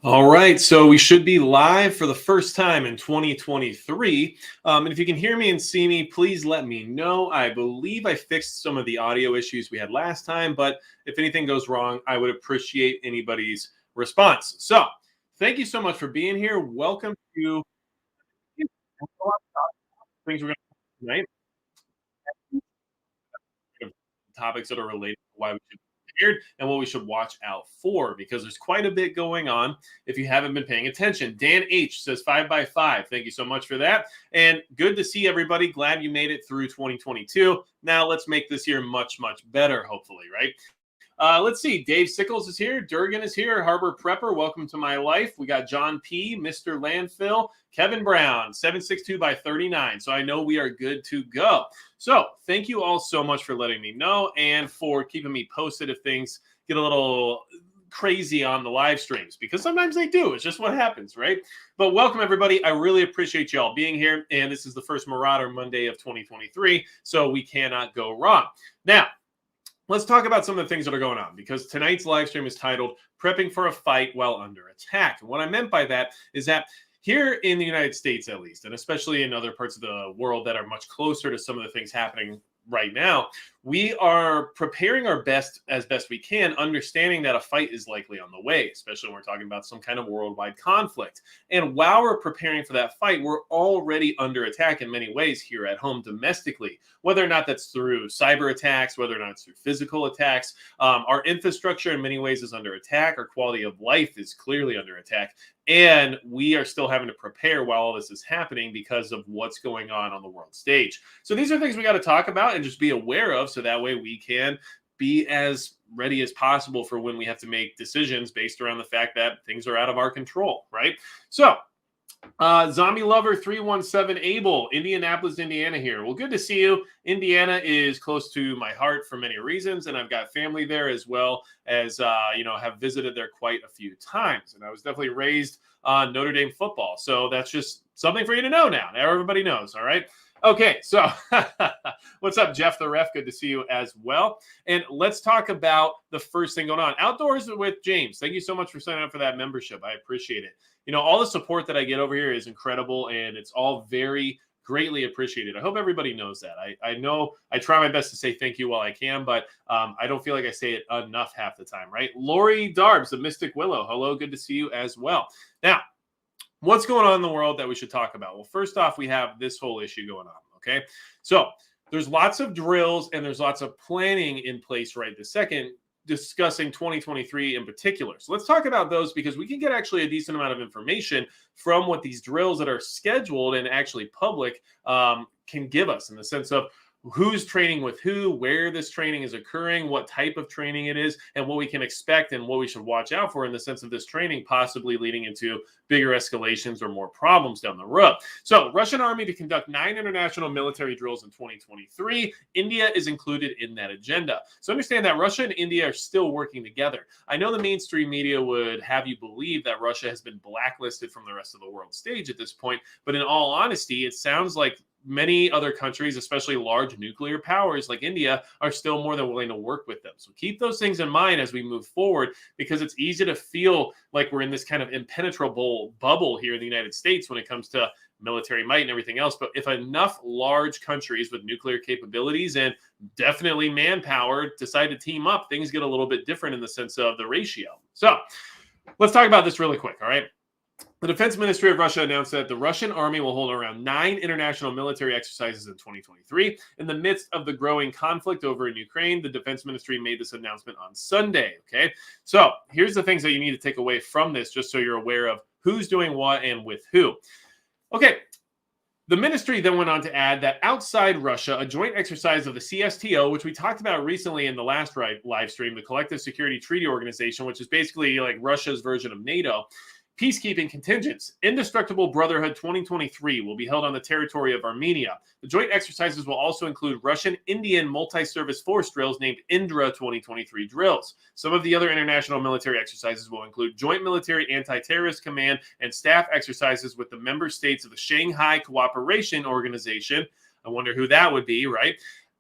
All right, so we should be live for the first time in 2023. And if you can hear me and see me, please let me know. I believe I fixed some of the audio issues we had last time, but if anything goes wrong, I would appreciate anybody's response. So thank you so much for being here. Welcome to things we're going to tonight. Topics that are related to why we should be prepared and what we should watch out for, because there's quite a bit going on if you haven't been paying attention. Dan H says 5x5. Thank you so much for that. And good to see everybody. Glad you made it through 2022. Now let's make this year much, much better, hopefully, right? Let's see. Dave Sickles is here. Durgan is here. Harbor Prepper, welcome to my life. We got John P., Mr. Landfill, Kevin Brown, 762x39. So I know we are good to go. So thank you all so much for letting me know and for keeping me posted if things get a little crazy on the live streams, because sometimes they do. It's just what happens, right? But welcome, everybody. I really appreciate you all being here. And this is the first Marauder Monday of 2023, so we cannot go wrong. Now, let's talk about some of the things that are going on, because tonight's live stream is titled Prepping for a Fight While Under Attack. And what I meant by that is that here in the United States, at least, and especially in other parts of the world that are much closer to some of the things happening right now, we are preparing our best as best we can, understanding that a fight is likely on the way, especially when we're talking about some kind of worldwide conflict. And while we're preparing for that fight, we're already under attack in many ways here at home domestically, whether or not that's through cyber attacks, whether or not it's through physical attacks. Our infrastructure in many ways is under attack. Our quality of life is clearly under attack. And we are still having to prepare while all this is happening because of what's going on the world stage. So these are things we got to talk about and just be aware of, so that way we can be as ready as possible for when we have to make decisions based around the fact that things are out of our control, right? So Zombie Lover 317 Abel, Indianapolis, Indiana here. Well, good to see you. Indiana is close to my heart for many reasons, and I've got family there as well as, have visited there quite a few times. And I was definitely raised on Notre Dame football. So that's just something for you to know now. Now everybody knows, all right? Okay, so what's up, Jeff the Ref? Good to see you as well. And let's talk about the first thing going on. Outdoors with James. Thank you so much for signing up for that membership. I appreciate it. You know, all the support that I get over here is incredible, and it's all very greatly appreciated. I hope everybody knows that. I know I try my best to say thank you while I can, but I don't feel like I say it enough half the time, right? Lori Darbs, the Mystic Willow. Hello, good to see you as well. Now, what's going on in the world that we should talk about? Well, first off, we have this whole issue going on, okay? So there's lots of drills and there's lots of planning in place right this second, discussing 2023 in particular. So let's talk about those, because we can get actually a decent amount of information from what these drills that are scheduled and actually public can give us, in the sense of who's training with who, where this training is occurring, what type of training it is, and what we can expect and what we should watch out for in the sense of this training possibly leading into bigger escalations or more problems down the road. So, Russian Army to conduct 9 international military drills in 2023. India is included in that agenda. So understand that Russia and India are still working together. I know the mainstream media would have you believe that Russia has been blacklisted from the rest of the world stage at this point, but in all honesty, it sounds like many other countries, especially large nuclear powers like India, are still more than willing to work with them. So keep those things in mind as we move forward, because it's easy to feel like we're in this kind of impenetrable bubble here in the United States when it comes to military might and everything else. But if enough large countries with nuclear capabilities and definitely manpower decide to team up, things get a little bit different in the sense of the ratio. So let's talk about this really quick, all right? The Defense Ministry of Russia announced that the Russian army will hold around 9 international military exercises in 2023. In the midst of the growing conflict over in Ukraine, the Defense Ministry made this announcement on Sunday, okay? So here's the things that you need to take away from this, just so you're aware of who's doing what and with who. Okay, the ministry then went on to add that outside Russia, a joint exercise of the CSTO, which we talked about recently in the last live stream, the Collective Security Treaty Organization, which is basically like Russia's version of NATO, peacekeeping contingents, Indestructible Brotherhood 2023 will be held on the territory of Armenia. The joint exercises will also include Russian-Indian multi-service force drills named Indra 2023 drills. Some of the other international military exercises will include Joint Military Anti-Terrorist Command and staff exercises with the member states of the Shanghai Cooperation Organization. I wonder who that would be, right?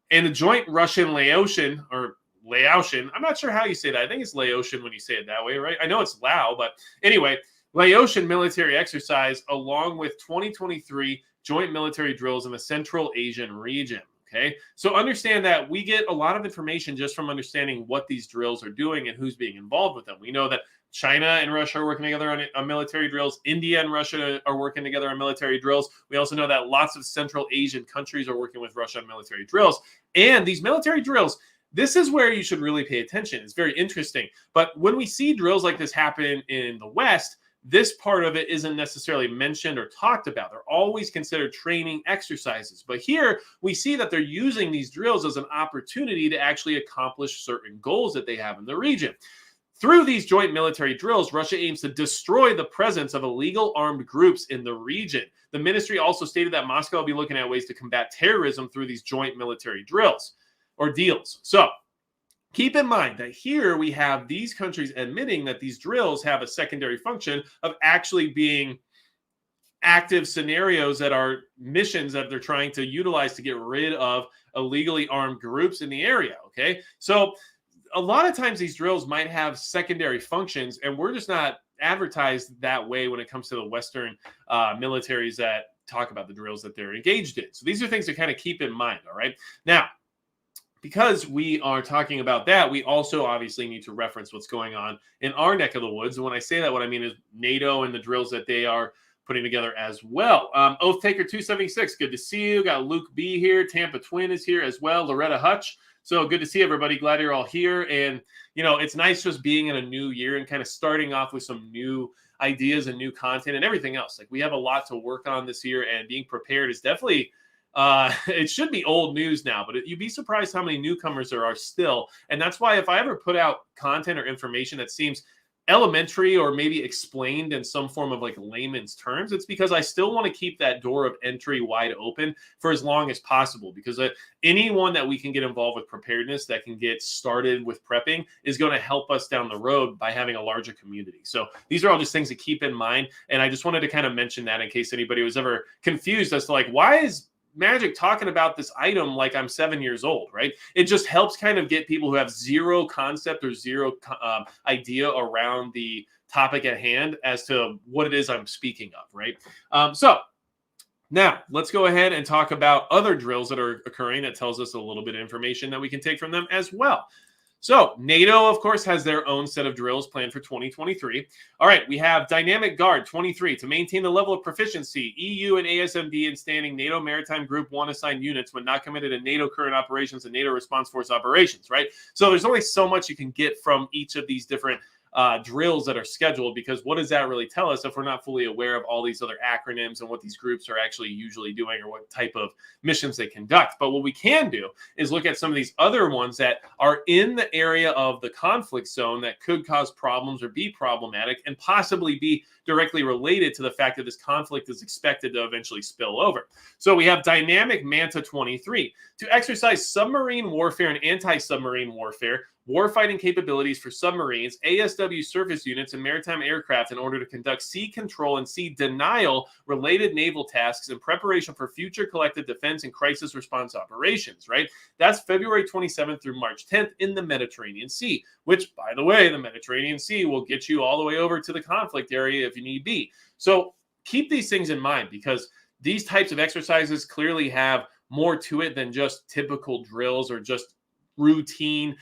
And the Joint Russian-Laotian, or Laotian. I'm not sure how you say that. I think it's Laotian when you say it that way, right? I know it's Lao, but anyway, Laotian military exercise along with 2023 joint military drills in the Central Asian region. Okay, so understand that we get a lot of information just from understanding what these drills are doing and who's being involved with them. We know that China and Russia are working together on military drills. India and Russia are working together on military drills. We also know that lots of Central Asian countries are working with Russia on military drills. And these military drills, this is where you should really pay attention. It's very interesting. But when we see drills like this happen in the West, this part of it isn't necessarily mentioned or talked about. They're always considered training exercises. But here we see that they're using these drills as an opportunity to actually accomplish certain goals that they have in the region. Through these joint military drills, Russia aims to destroy the presence of illegal armed groups in the region. The ministry also stated that Moscow will be looking at ways to combat terrorism through these joint military drills or deals. So keep in mind that here we have these countries admitting that these drills have a secondary function of actually being active scenarios that are missions that they're trying to utilize to get rid of illegally armed groups in the area. Okay, so a lot of times these drills might have secondary functions, and we're just not advertised that way when it comes to the Western militaries that talk about the drills that they're engaged in. So these are things to kind of keep in mind. All right, now, because we are talking about that, we also obviously need to reference what's going on in our neck of the woods. And when I say that, what I mean is NATO and the drills that they are putting together as well. Oath Taker 276, good to see you. Got Luke B here. Tampa Twin is here as well. Loretta Hutch. So good to see everybody. Glad you're all here. And, you know, it's nice just being in a new year and kind of starting off with some new ideas and new content and everything else. Like, we have a lot to work on this year, and being prepared is definitely it should be old news now, but you'd be surprised how many newcomers there are still. And that's why if I ever put out content or information that seems elementary or maybe explained in some form of like layman's terms, it's because I still want to keep that door of entry wide open for as long as possible, because anyone that we can get involved with preparedness that can get started with prepping is going to help us down the road by having a larger community. So these are all just things to keep in mind. And I just wanted to kind of mention that in case anybody was ever confused as to like, why is Magic talking about this item like I'm 7 years old, right? It just helps kind of get people who have zero concept or zero idea around the topic at hand as to what it is I'm speaking of, right? So now let's go ahead and talk about other drills that are occurring that tells us a little bit of information that we can take from them as well. So NATO, of course, has their own set of drills planned for 2023. All right, we have Dynamic Guard 23 to maintain the level of proficiency. EU and ASMD in standing NATO Maritime Group 1 assigned units when not committed to NATO current operations and NATO Response Force operations, right? So there's only so much you can get from each of these different drills that are scheduled, because what does that really tell us if we're not fully aware of all these other acronyms and what these groups are actually usually doing or what type of missions they conduct? But what we can do is look at some of these other ones that are in the area of the conflict zone that could cause problems or be problematic and possibly be directly related to the fact that this conflict is expected to eventually spill over. So we have Dynamic Manta 23 to exercise submarine warfare and anti-submarine warfare, warfighting capabilities for submarines, ASW surface units, and maritime aircraft in order to conduct sea control and sea denial related naval tasks in preparation for future collective defense and crisis response operations, right? That's February 27th through March 10th in the Mediterranean Sea, which, by the way, the Mediterranean Sea will get you all the way over to the conflict area if you need be. So keep these things in mind, because these types of exercises clearly have more to it than just typical drills or just routine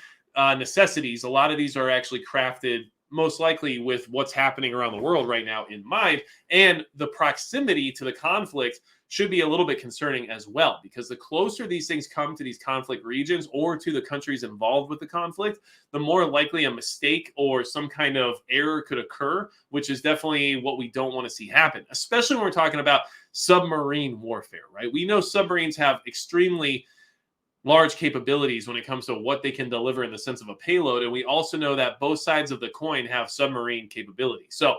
necessities. A lot of these are actually crafted most likely with what's happening around the world right now in mind, and the proximity to the conflict should be a little bit concerning as well, because the closer these things come to these conflict regions or to the countries involved with the conflict, the more likely a mistake or some kind of error could occur, which is definitely what we don't want to see happen, especially when we're talking about submarine warfare, right? We know submarines have extremely large capabilities when it comes to what they can deliver in the sense of a payload. And we also know that both sides of the coin have submarine capability. So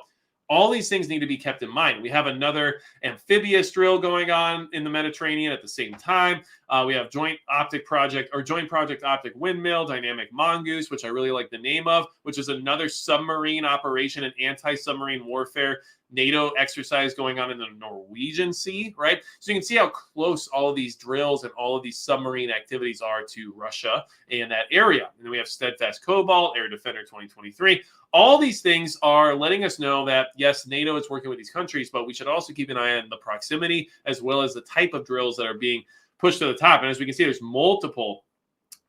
All these things need to be kept in mind. We have another amphibious drill going on in the Mediterranean at the same time. We have Joint Project Optic Windmill, Dynamic Mongoose, which I really like the name of, which is another submarine operation and anti-submarine warfare NATO exercise going on in the Norwegian Sea, right? So you can see how close all of these drills and all of these submarine activities are to Russia and that area. And then we have Steadfast Cobalt, Air Defender 2023. All these things are letting us know that, yes, NATO is working with these countries, but we should also keep an eye on the proximity as well as the type of drills that are being pushed to the top. And as we can see, there's multiple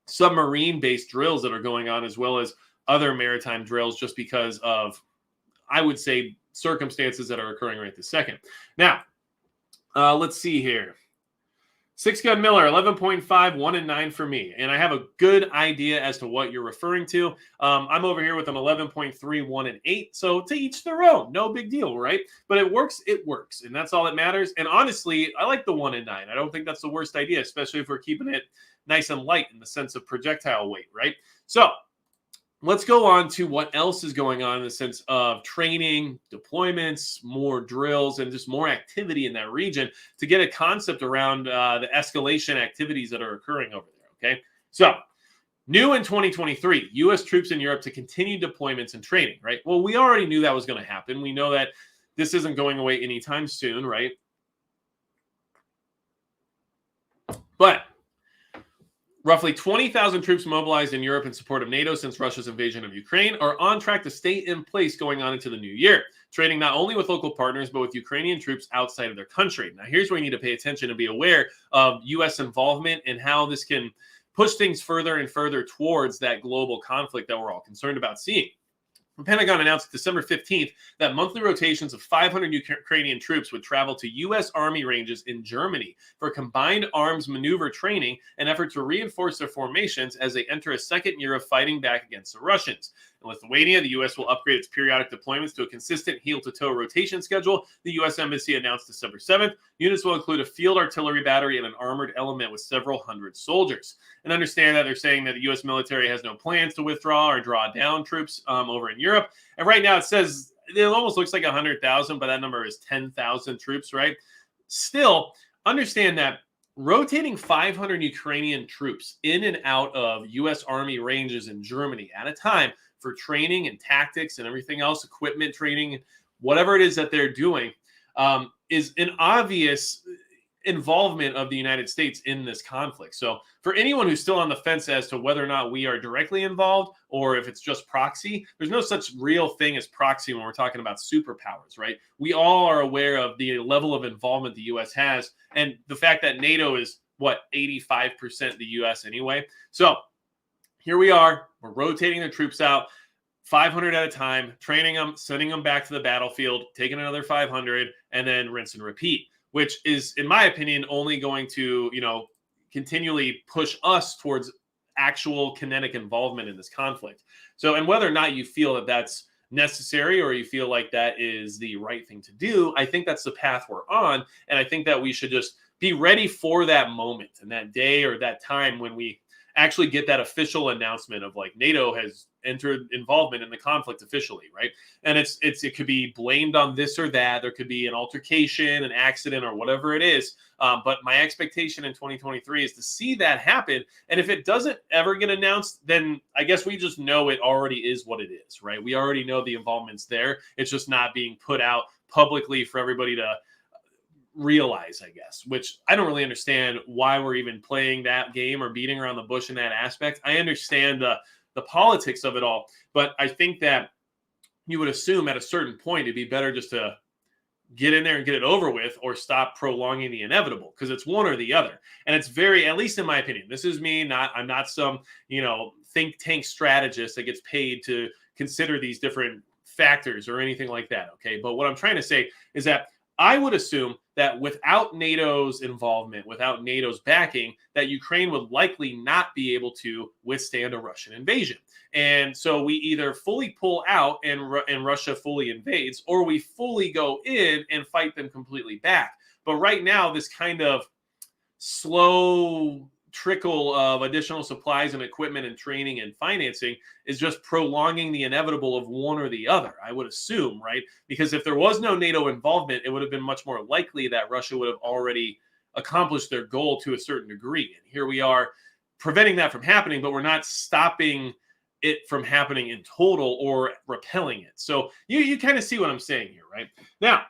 submarine-based drills that are going on as well as other maritime drills just because of, I would say, circumstances that are occurring right this second. Now, let's see here. 6-Gun Miller, 11.5, 1 and 9 for me. And I have a good idea as to what you're referring to. I'm over here with an 11.3, 1 and 8. So to each their own. No big deal, right? But it works. And that's all that matters. And honestly, I like the 1 and 9. I don't think that's the worst idea, especially if we're keeping it nice and light in the sense of projectile weight, right? So let's go on to what else is going on in the sense of training, deployments, more drills, and just more activity in that region to get a concept around the escalation activities that are occurring over there, okay? So, new in 2023, U.S. troops in Europe to continue deployments and training, right? Well, we already knew that was going to happen. We know that this isn't going away anytime soon, right? But roughly 20,000 troops mobilized in Europe in support of NATO since Russia's invasion of Ukraine are on track to stay in place going on into the new year, training not only with local partners, but with Ukrainian troops outside of their country. Now, here's where you need to pay attention and be aware of U.S. involvement and how this can push things further and further towards that global conflict that we're all concerned about seeing. The Pentagon announced December 15th that monthly rotations of 500 Ukrainian troops would travel to U.S. Army ranges in Germany for combined arms maneuver training and effort to reinforce their formations as they enter a second year of fighting back against the Russians. In Lithuania, the U.S. will upgrade its periodic deployments to a consistent heel-to-toe rotation schedule. The U.S. Embassy announced December 7th. Units will include a field artillery battery and an armored element with several hundred soldiers. And understand that they're saying that the U.S. military has no plans to withdraw or draw down troops over in Europe. And right now it says it almost looks like 100,000, but that number is 10,000 troops, right? Still, understand that rotating 500 Ukrainian troops in and out of U.S. Army ranges in Germany at a time for training and tactics and everything else, equipment training, whatever it is that they're doing, is an obvious involvement of the United States in this conflict. So for anyone who's still on the fence as to whether or not we are directly involved or if it's just proxy, there's no such real thing as proxy when we're talking about superpowers, right? We all are aware of the level of involvement the U.S. has and the fact that NATO is, 85% the U.S. anyway. So here we are. We're rotating the troops out, 500 at a time, training them, sending them back to the battlefield, taking another 500, and then rinse and repeat, which is, in my opinion, only going to, continually push us towards actual kinetic involvement in this conflict. So, and whether or not you feel that that's necessary or you feel like that is the right thing to do, I think that's the path we're on. And I think that we should just be ready for that moment and that day or that time when we actually get that official announcement of like NATO has entered involvement in the conflict officially, right? And it could be blamed on this or that. There could be an altercation, an accident, or whatever it is. But my expectation in 2023 is to see that happen. And if it doesn't ever get announced, then I guess we just know it already is what it is, right? We already know the involvement's there. It's just not being put out publicly for everybody to realize, I guess, which I don't really understand why we're even playing that game or beating around the bush in that aspect. I understand the politics of it all, but I think that you would assume at a certain point it'd be better just to get in there and get it over with or stop prolonging the inevitable, because it's one or the other. And it's very, at least in my opinion, this is me, I'm not some, think tank strategist that gets paid to consider these different factors or anything like that. Okay. But what I'm trying to say is that I would assume that without NATO's involvement, without NATO's backing, that Ukraine would likely not be able to withstand a Russian invasion. And so we either fully pull out and Russia fully invades, or we fully go in and fight them completely back. But right now, this kind of slow trickle of additional supplies and equipment and training and financing is just prolonging the inevitable of one or the other, I would assume, right? Because if there was no NATO involvement, it would have been much more likely that Russia would have already accomplished their goal to a certain degree. And here we are preventing that from happening, but we're not stopping it from happening in total or repelling it. So you kind of see what I'm saying here, right? Now,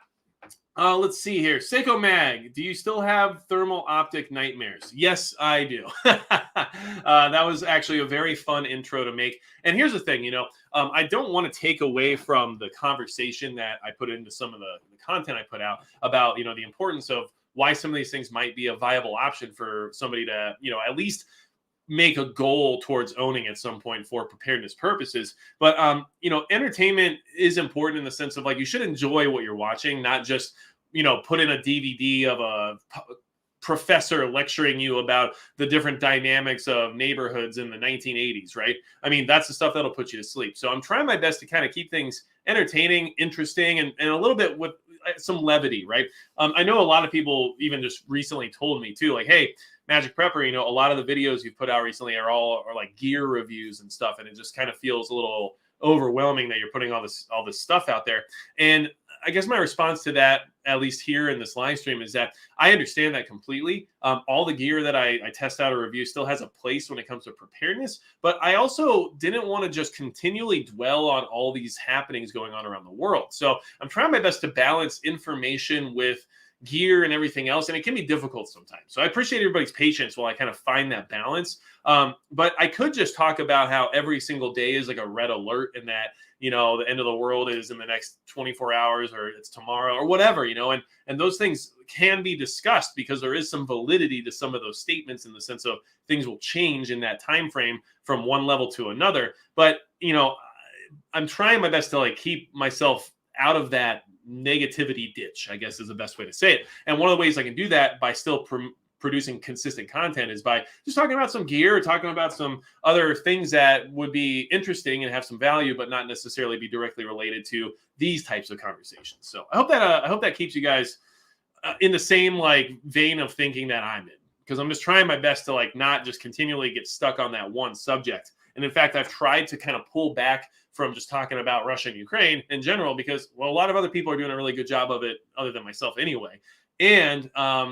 let's see here. Seiko Mag, do you still have thermal optic nightmares? Yes, I do. That was actually a very fun intro to make. And here's the thing, I don't want to take away from the conversation that I put into some of the content I put out about, the importance of why some of these things might be a viable option for somebody to, at least make a goal towards owning at some point for preparedness purposes. But, entertainment is important in the sense of like, you should enjoy what you're watching, not just, put in a DVD of a professor lecturing you about the different dynamics of neighborhoods in the 1980s, right? I mean, that's the stuff that'll put you to sleep. So I'm trying my best to kind of keep things entertaining, interesting, and a little bit with some levity, right? I know a lot of people even just recently told me too, like, hey, Magic Prepper, a lot of the videos you've put out recently are like gear reviews and stuff, and it just kind of feels a little overwhelming that you're putting all this stuff out there. And I guess my response to that, at least here in this live stream, is that I understand that completely. All the gear that I test out or review still has a place when it comes to preparedness, but I also didn't want to just continually dwell on all these happenings going on around the world. So I'm trying my best to balance information with gear and everything else, and it can be difficult sometimes. So I appreciate everybody's patience while I kind of find that balance. But I could just talk about how every single day is like a red alert, and that the end of the world is in the next 24 hours, or it's tomorrow, or whatever, and those things can be discussed because there is some validity to some of those statements in the sense of things will change in that time frame from one level to another. But I'm trying my best to like keep myself out of that negativity ditch, I guess is the best way to say it. And one of the ways I can do that by still producing consistent content is by just talking about some gear, or talking about some other things that would be interesting and have some value, but not necessarily be directly related to these types of conversations. So I hope that keeps you guys in the same like vein of thinking that I'm in, because I'm just trying my best to like not just continually get stuck on that one subject. And in fact, I've tried to kind of pull back from just talking about Russia and Ukraine in general, because, well, a lot of other people are doing a really good job of it other than myself anyway. And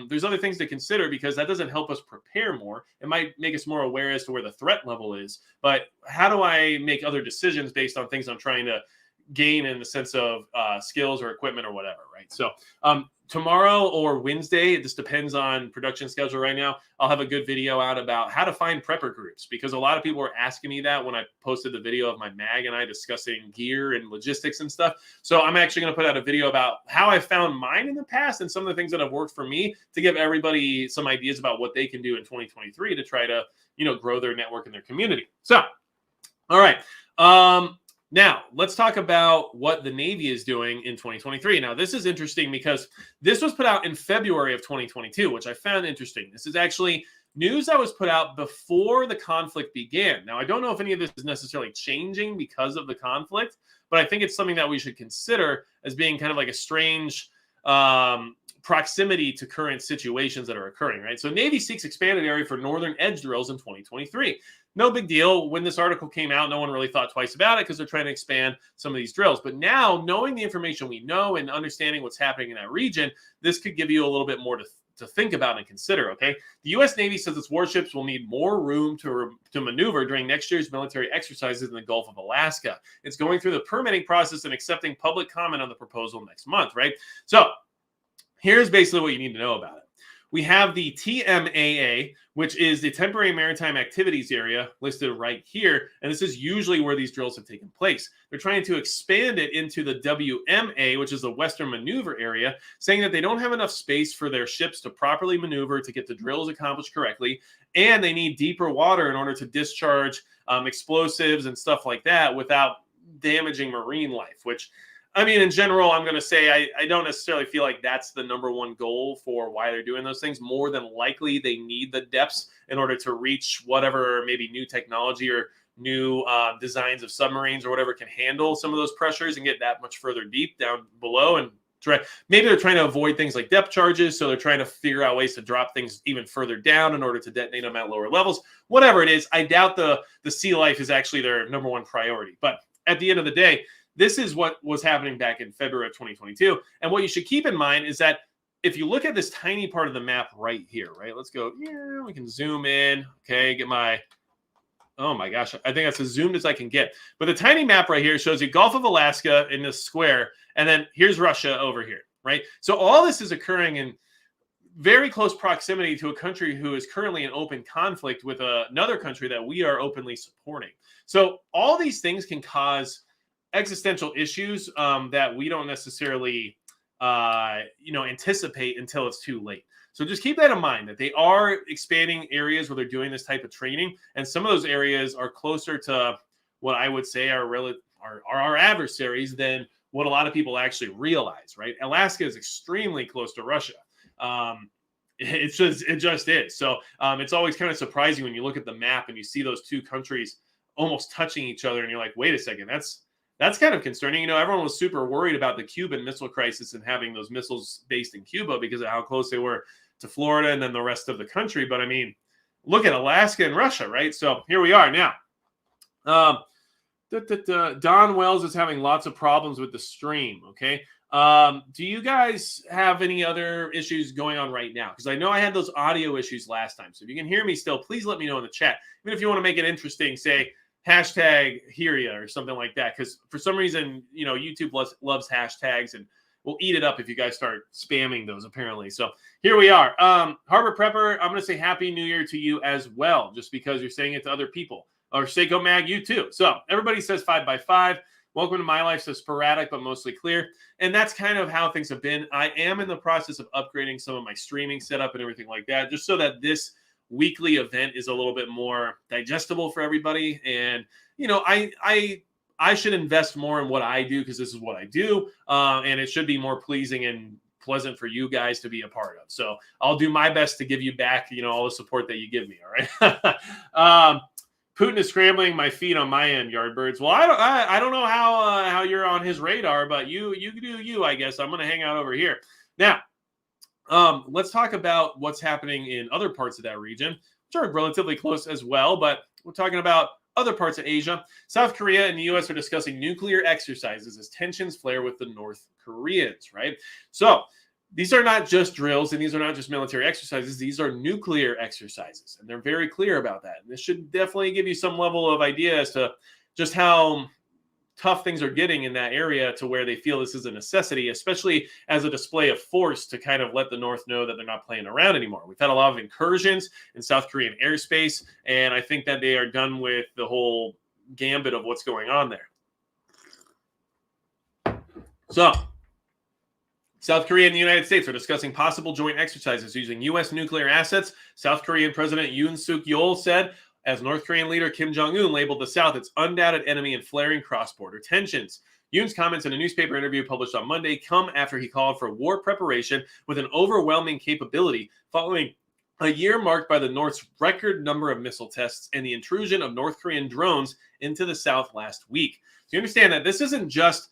there's other things to consider, because that doesn't help us prepare more. It might make us more aware as to where the threat level is. But how do I make other decisions based on things I'm trying to gain in the sense of skills or equipment or whatever, right? So tomorrow or Wednesday, it just depends on production schedule right now, I'll have a good video out about how to find prepper groups, because a lot of people were asking me that when I posted the video of my mag and I discussing gear and logistics and stuff. So I'm actually going to put out a video about how I found mine in the past and some of the things that have worked for me, to give everybody some ideas about what they can do in 2023 to try to, grow their network and their community. So, all right. Now, let's talk about what the Navy is doing in 2023. Now, this is interesting because this was put out in February of 2022, which I found interesting. This is actually news that was put out before the conflict began. Now, I don't know if any of this is necessarily changing because of the conflict, but I think it's something that we should consider as being kind of like a strange proximity to current situations that are occurring, right? So Navy seeks expanded area for northern edge drills in 2023. No big deal. When this article came out, no one really thought twice about it, because they're trying to expand some of these drills. But now, knowing the information we know and understanding what's happening in that region, this could give you a little bit more to think about and consider, okay? The U.S. Navy says its warships will need more room to maneuver during next year's military exercises in the Gulf of Alaska. It's going through the permitting process and accepting public comment on the proposal next month, right? So here's basically what you need to know about it. We have the TMAA, which is the Temporary Maritime Activities Area, listed right here. And this is usually where these drills have taken place. They're trying to expand it into the WMA, which is the Western Maneuver Area, saying that they don't have enough space for their ships to properly maneuver to get the drills accomplished correctly. And they need deeper water in order to discharge explosives and stuff like that without damaging marine life, which, I mean, in general, I'm going to say I don't necessarily feel like that's the number one goal for why they're doing those things. More than likely, they need the depths in order to reach whatever maybe new technology or new designs of submarines or whatever can handle some of those pressures and get that much further deep down below and maybe they're trying to avoid things like depth charges, so they're trying to figure out ways to drop things even further down in order to detonate them at lower levels. Whatever it is, I doubt the sea life is actually their number one priority. But at the end of the day, this is what was happening back in February of 2022. And what you should keep in mind is that if you look at this tiny part of the map right here, right? Let's go, yeah, we can zoom in, okay, get my, oh my gosh, I think that's as zoomed as I can get. But the tiny map right here shows you Gulf of Alaska in this square, and then here's Russia over here, right? So all this is occurring in very close proximity to a country who is currently in open conflict with another country that we are openly supporting. So all these things can cause existential issues that we don't necessarily, anticipate until it's too late. So just keep that in mind, that they are expanding areas where they're doing this type of training. And some of those areas are closer to what I would say are our adversaries than what a lot of people actually realize, right? Alaska is extremely close to Russia. It just is. So it's always kind of surprising when you look at the map and you see those two countries almost touching each other. And you're like, wait a second, that's kind of concerning. Everyone was super worried about the Cuban Missile Crisis and having those missiles based in Cuba because of how close they were to Florida and then the rest of the country. But I mean, look at Alaska and Russia, right? So here we are now. Don Wells is having lots of problems with the stream. Okay. Do you guys have any other issues going on right now? Because I know I had those audio issues last time. So if you can hear me still, please let me know in the chat. Even if you want to make it interesting, say hashtag hear ya or something like that. Because for some reason, YouTube loves hashtags and we'll eat it up if you guys start spamming those, apparently. So here we are. Harbor Prepper, I'm going to say Happy New Year to you as well, just because you're saying it to other people. Or Seiko Mag, you too. So everybody says 5x5. Welcome to My Life says sporadic, but mostly clear. And that's kind of how things have been. I am in the process of upgrading some of my streaming setup and everything like that, just so that this weekly event is a little bit more digestible for everybody. And, I should invest more in what I do because this is what I do. And it should be more pleasing and pleasant for you guys to be a part of. So I'll do my best to give you back, all the support that you give me. All right. Putin is scrambling my feet on my end, Yardbirds. Well, I don't know how you're on his radar, but you do you, I guess. I'm going to hang out over here. Now, let's talk about what's happening in other parts of that region, which are relatively close as well, but we're talking about other parts of Asia. South Korea and the U.S. are discussing nuclear exercises as tensions flare with the North Koreans, right? So these are not just drills and these are not just military exercises. These are nuclear exercises, and they're very clear about that. And this should definitely give you some level of idea as to just how tough things are getting in that area, to where they feel this is a necessity, especially as a display of force to kind of let the North know that they're not playing around anymore. We've had a lot of incursions in South Korean airspace, and I think that they are done with the whole gambit of what's going on there. So South Korea and the United States are discussing possible joint exercises using U.S. nuclear assets. South Korean President Yoon Suk-yeol said, as North Korean leader Kim Jong-un labeled the South its undoubted enemy in flaring cross-border tensions. Yoon's comments in a newspaper interview published on Monday come after he called for war preparation with an overwhelming capability following a year marked by the North's record number of missile tests and the intrusion of North Korean drones into the South last week. So you understand that this isn't just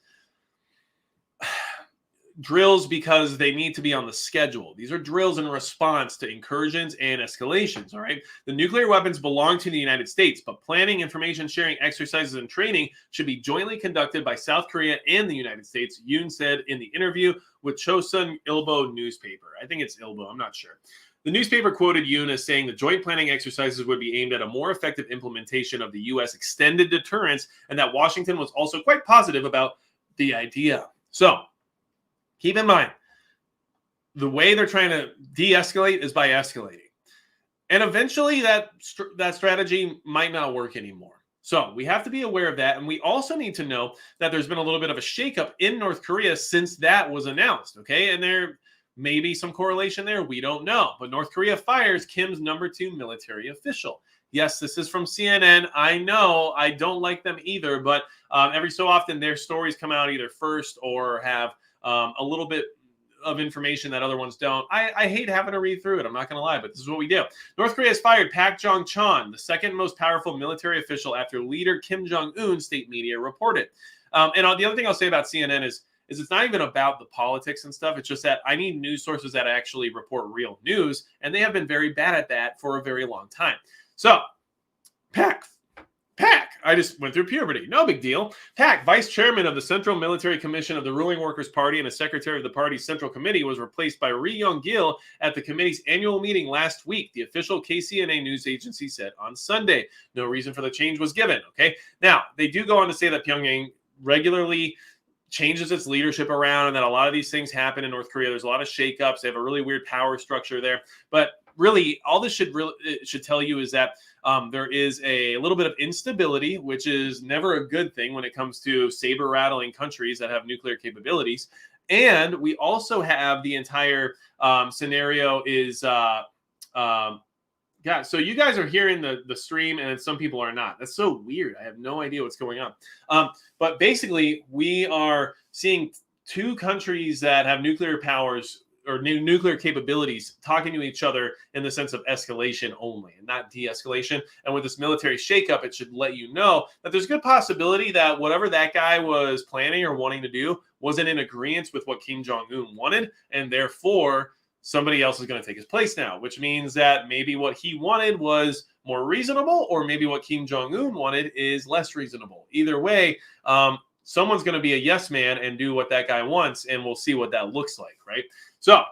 drills because they need to be on the schedule. These are drills in response to incursions and escalations, all right? The nuclear weapons belong to the United States, but planning, information sharing, exercises, and training should be jointly conducted by South Korea and the United States, Yoon said in the interview with Chosun Ilbo newspaper. I think it's Ilbo, I'm not sure. The newspaper quoted Yoon as saying the joint planning exercises would be aimed at a more effective implementation of the U.S. extended deterrence, and that Washington was also quite positive about the idea. So, keep in mind, the way they're trying to de-escalate is by escalating. And eventually that strategy might not work anymore. So we have to be aware of that. And we also need to know that there's been a little bit of a shakeup in North Korea since that was announced. Okay. And there may be some correlation there. We don't know. But North Korea fires Kim's number 2 military official. Yes, this is from CNN. I know I don't like them either. But every so often their stories come out either first or have a little bit of information that other ones don't. I hate having to read through it. I'm not going to lie, but this is what we do. North Korea has fired Pak Jong-chon, the second most powerful military official after leader Kim Jong-un, state media reported. And the other thing I'll say about CNN is is it's not even about the politics and stuff. It's just that I need news sources that actually report real news, and they have been very bad at that for a very long time. So, Pack, I just went through puberty. No big deal. Pack, vice chairman of the Central Military Commission of the ruling Workers' Party and a secretary of the party's Central Committee, was replaced by Ri Yong-gil at the committee's annual meeting last week, the official KCNA news agency said on Sunday. No reason for the change was given. Okay. Now, they do go on to say that Pyongyang regularly changes its leadership around and that a lot of these things happen in North Korea. There's a lot of shakeups. They have a really weird power structure there. But really, all this should tell you is that there is a little bit of instability, which is never a good thing when it comes to saber-rattling countries that have nuclear capabilities. And we also have the entire scenario is, yeah, so you guys are hearing the stream and some people are not. That's so weird. I have no idea what's going on. But basically, we are seeing two countries that have nuclear powers or nuclear capabilities talking to each other in the sense of escalation only and not de-escalation. And with this military shakeup, it should let you know that there's a good possibility that whatever that guy was planning or wanting to do wasn't in agreement with what Kim Jong-un wanted, and therefore somebody else is going to take his place now, which means that maybe what he wanted was more reasonable, or maybe what Kim Jong-un wanted is less reasonable. Either way, someone's going to be a yes man and do what that guy wants, and we'll see what that looks like, right? So,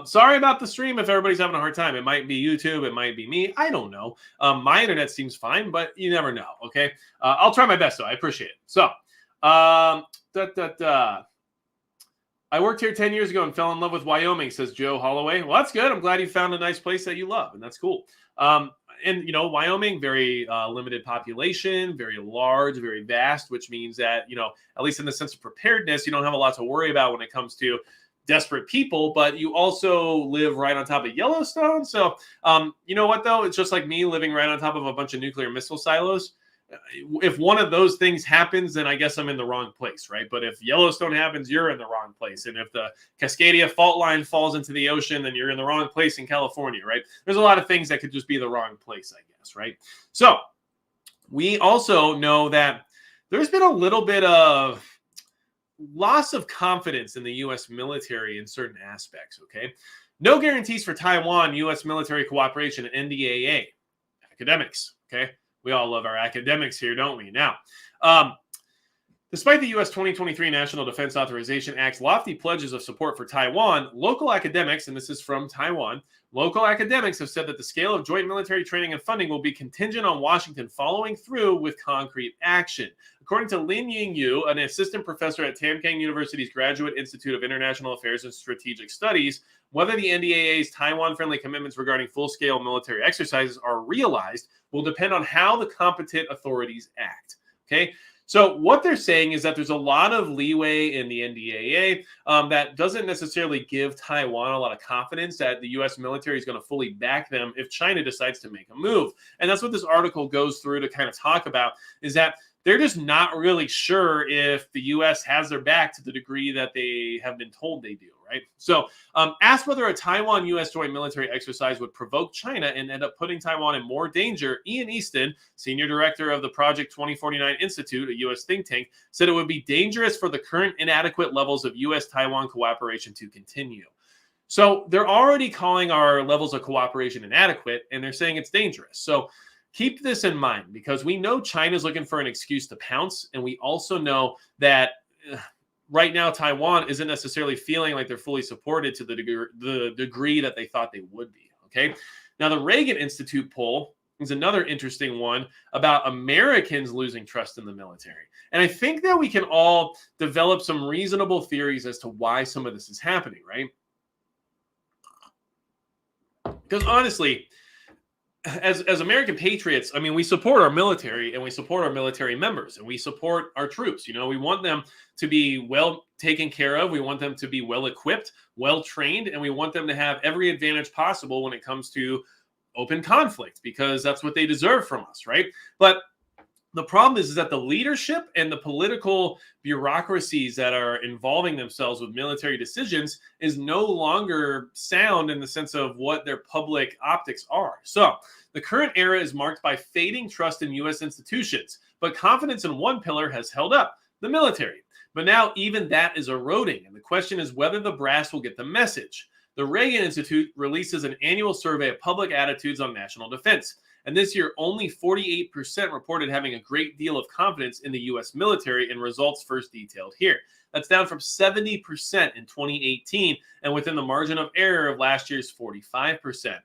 sorry about the stream if everybody's having a hard time. It might be YouTube, it might be me. I don't know. My internet seems fine, but you never know, okay? I'll try my best, though. I appreciate it. So, I worked here 10 years ago and fell in love with Wyoming, says Joe Holloway. Well, that's good. I'm glad you found a nice place that you love, and that's cool. And, you know, Wyoming, very limited population, very large, very vast, which means that, you know, at least in the sense of preparedness, you don't have a lot to worry about when it comes to desperate people, but you also live right on top of Yellowstone. So, you know what, though? It's just like me living right on top of a bunch of nuclear missile silos. If one of those things happens, then I guess I'm in the wrong place, right? But if Yellowstone happens, you're in the wrong place. And if the Cascadia fault line falls into the ocean, then you're in the wrong place in California, right? There's a lot of things that could just be the wrong place, I guess, right? So we also know that there's been a little bit of loss of confidence in the U.S. military in certain aspects, okay? No guarantees for Taiwan, U.S. military cooperation, and NDAA. Academics, okay? We all love our academics here, don't we? Now, despite the U.S. 2023 National Defense Authorization Act's lofty pledges of support for Taiwan, local academics, and this is from Taiwan, local academics have said that the scale of joint military training and funding will be contingent on Washington following through with concrete action. According to Lin Yingyu, an assistant professor at Tamkang University's Graduate Institute of International Affairs and Strategic Studies, whether the NDAA's Taiwan-friendly commitments regarding full-scale military exercises are realized will depend on how the competent authorities act. Okay? So what they're saying is that there's a lot of leeway in the NDAA that doesn't necessarily give Taiwan a lot of confidence that the U.S. military is going to fully back them if China decides to make a move. And that's what this article goes through to kind of talk about, is that they're just not really sure if the U.S. has their back to the degree that they have been told they do, right? So asked whether a Taiwan-U.S. joint military exercise would provoke China and end up putting Taiwan in more danger, Ian Easton, senior director of the Project 2049 Institute, a U.S. think tank, said it would be dangerous for the current inadequate levels of U.S.-Taiwan cooperation to continue. So they're already calling our levels of cooperation inadequate, and they're saying it's dangerous. So keep this in mind, because we know China's looking for an excuse to pounce, and we also know that right now Taiwan isn't necessarily feeling like they're fully supported to the degree that they thought they would be, okay? Now, the Reagan Institute poll is another interesting one about Americans losing trust in the military. And I think that we can all develop some reasonable theories as to why some of this is happening, right? Because honestly, as American patriots, I mean, we support our military and we support our military members and we support our troops. You know, we want them to be well taken care of. We want them to be well equipped, well trained, and we want them to have every advantage possible when it comes to open conflict, because that's what they deserve from us, right? But the problem is that the leadership and the political bureaucracies that are involving themselves with military decisions is no longer sound in the sense of what their public optics are. So the current era is marked by fading trust in U.S. institutions, but confidence in one pillar has held up, the military. But now even that is eroding, and the question is whether the brass will get the message. The Reagan Institute releases an annual survey of public attitudes on national defense. And this year, only 48% reported having a great deal of confidence in the U.S. military, and results first detailed here. That's down from 70% in 2018 and within the margin of error of last year's 45%.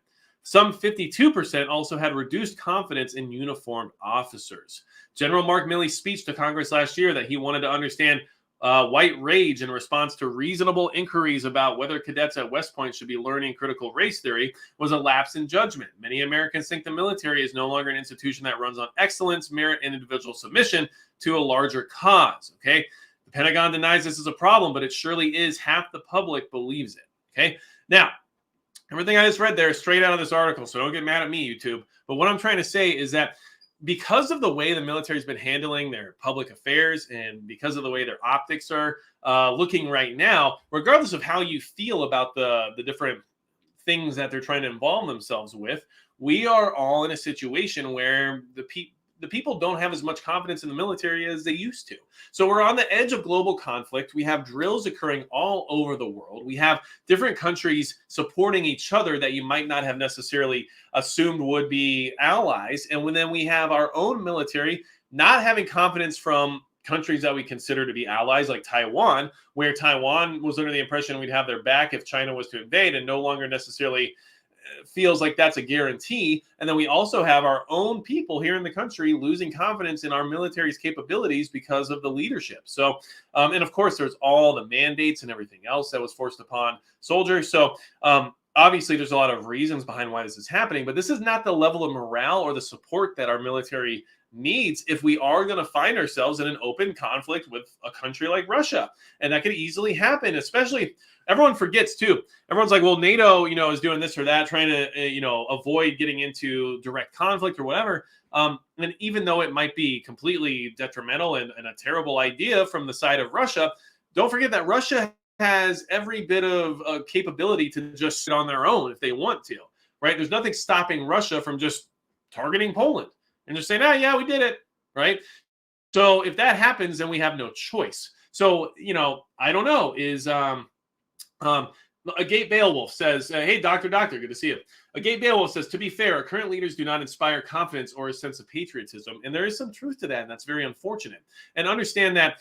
Some 52% also had reduced confidence in uniformed officers. General Mark Milley's speech to Congress last year that he wanted to understand white rage in response to reasonable inquiries about whether cadets at West Point should be learning critical race theory was a lapse in judgment. Many Americans think the military is no longer an institution that runs on excellence, merit, and individual submission to a larger cause. Okay, the Pentagon denies this is a problem, but it surely is. Half the public believes it. Okay, now everything I just read there is straight out of this article, so don't get mad at me, YouTube. But what I'm trying to say is that because of the way the military has been handling their public affairs and because of the way their optics are looking right now, regardless of how you feel about the different things that they're trying to involve themselves with, we are all in a situation where the people don't have as much confidence in the military as they used to. So we're on the edge of global conflict. We have drills occurring all over the world. We have different countries supporting each other that you might not have necessarily assumed would be allies. And then we have our own military not having confidence from countries that we consider to be allies, like Taiwan, where Taiwan was under the impression we'd have their back if China was to invade, and no longer necessarily feels like that's a guarantee. And then we also have our own people here in the country losing confidence in our military's capabilities because of the leadership. So, and of course, there's all the mandates and everything else that was forced upon soldiers. So, obviously, there's a lot of reasons behind why this is happening, but this is not the level of morale or the support that our military needs if we are going to find ourselves in an open conflict with a country like Russia. And that could easily happen, especially everyone forgets too. Everyone's like, well, NATO, is doing this or that, trying to, avoid getting into direct conflict or whatever. And even though it might be completely detrimental and a terrible idea from the side of Russia, don't forget that Russia has every bit of capability to just sit on their own if they want to, right? There's nothing stopping Russia from just targeting Poland and just saying, yeah, we did it, right? So if that happens, then we have no choice. So, I don't know, is a Gate Beowulf says, hey, Doctor, good to see you. A Gate Beowulf says, to be fair, our current leaders do not inspire confidence or a sense of patriotism. And there is some truth to that, and that's very unfortunate. And understand that,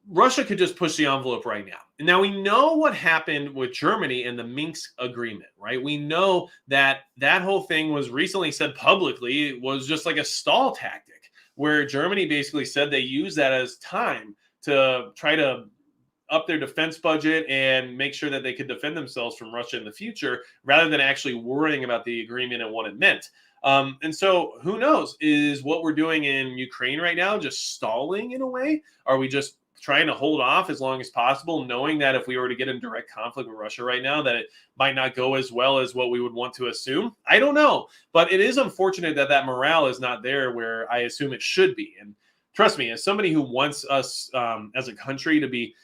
Russia could just push the envelope right now. And now we know what happened with Germany and the Minsk agreement, right? We know that whole thing was recently said publicly was just like a stall tactic, where Germany basically said they used that as time to try to up their defense budget and make sure that they could defend themselves from Russia in the future, rather than actually worrying about the agreement and what it meant. And so who knows, is what we're doing in Ukraine right now just stalling in a way? Are we just trying to hold off as long as possible, knowing that if we were to get in direct conflict with Russia right now, that it might not go as well as what we would want to assume? I don't know. But it is unfortunate that morale is not there where I assume it should be. And trust me, as somebody who wants us as a country to be,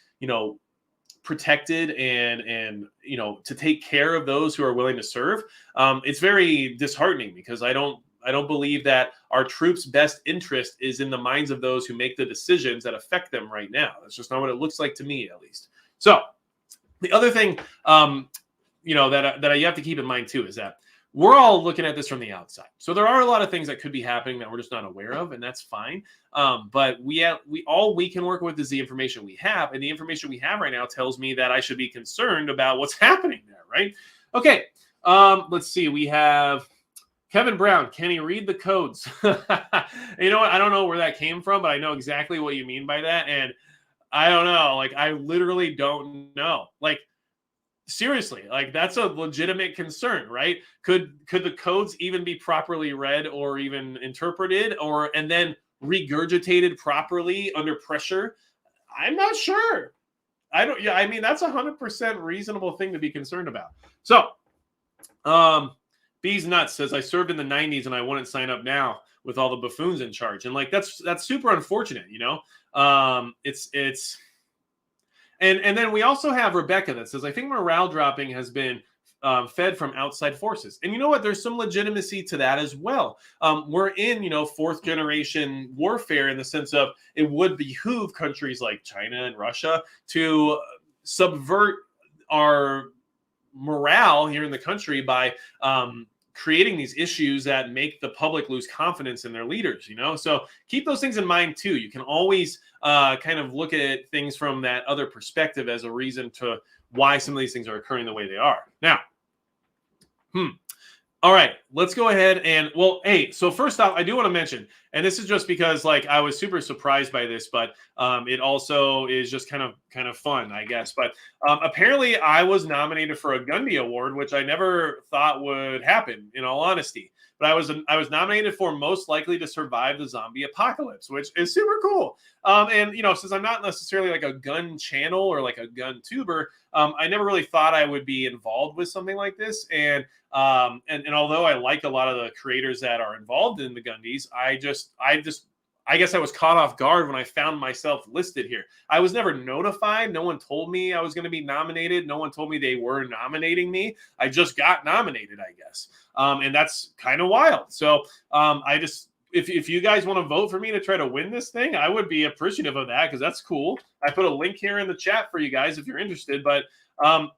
protected and to take care of those who are willing to serve, it's very disheartening, because I don't believe that our troops' best interest is in the minds of those who make the decisions that affect them right now. That's just not what it looks like to me, at least. So the other thing, that you have to keep in mind too, is that we're all looking at this from the outside. So there are a lot of things that could be happening that we're just not aware of, and that's fine. But all we can work with is the information we have, and the information we have right now tells me that I should be concerned about what's happening there, right? Okay, let's see. We have Kevin Brown, can he read the codes? You know what? I don't know where that came from, but I know exactly what you mean by that. And I don't know. I literally don't know. Seriously, that's a legitimate concern, right? Could the codes even be properly read or even interpreted and then regurgitated properly under pressure? I'm not sure. That's 100% reasonable thing to be concerned about. So, Bees Nuts says, I served in the 90s and I wouldn't sign up now with all the buffoons in charge. And that's super unfortunate, And then we also have Rebecca that says, I think morale dropping has been fed from outside forces. And you know what? There's some legitimacy to that as well. We're in, fourth generation warfare in the sense of it would behoove countries like China and Russia to subvert our morale here in the country by creating these issues that make the public lose confidence in their leaders, So keep those things in mind too. You can always kind of look at things from that other perspective as a reason to why some of these things are occurring the way they are. Now, all right, let's go ahead and, hey, so first off, I do want to mention, and this is just because I was super surprised by this, but it also is just kind of fun, I guess. But apparently I was nominated for a Gundy Award, which I never thought would happen, in all honesty. But I was nominated for most likely to survive the zombie apocalypse, which is super cool. And since I'm not necessarily like a gun channel or like a gun tuber, I never really thought I would be involved with something like this. And although I like a lot of the creators that are involved in the Gundys, I guess I was caught off guard when I found myself listed here. I was never notified. No one told me I was going to be nominated. No one told me they were nominating me. I just got nominated, I guess. And that's kind of wild. So if you guys want to vote for me to try to win this thing, I would be appreciative of that because that's cool. I put a link here in the chat for you guys if you're interested. But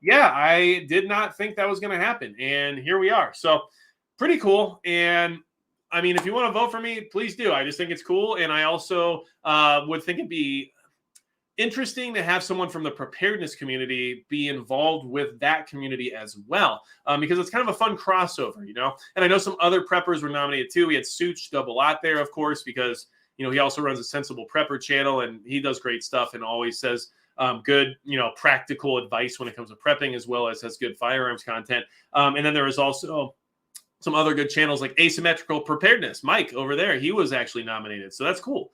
yeah, I did not think that was going to happen. And here we are. So pretty cool. And I mean, if you want to vote for me, please do. I just think it's cool. And I also would think it'd be interesting to have someone from the preparedness community be involved with that community as well, because it's kind of a fun crossover, And I know some other preppers were nominated too. We had Such Double Lot there, of course, because, he also runs a Sensible Prepper channel and he does great stuff and always says good, practical advice when it comes to prepping, as well as has good firearms content. And then there was also some other good channels like Asymmetrical Preparedness. Mike over there, he was actually nominated. So that's cool.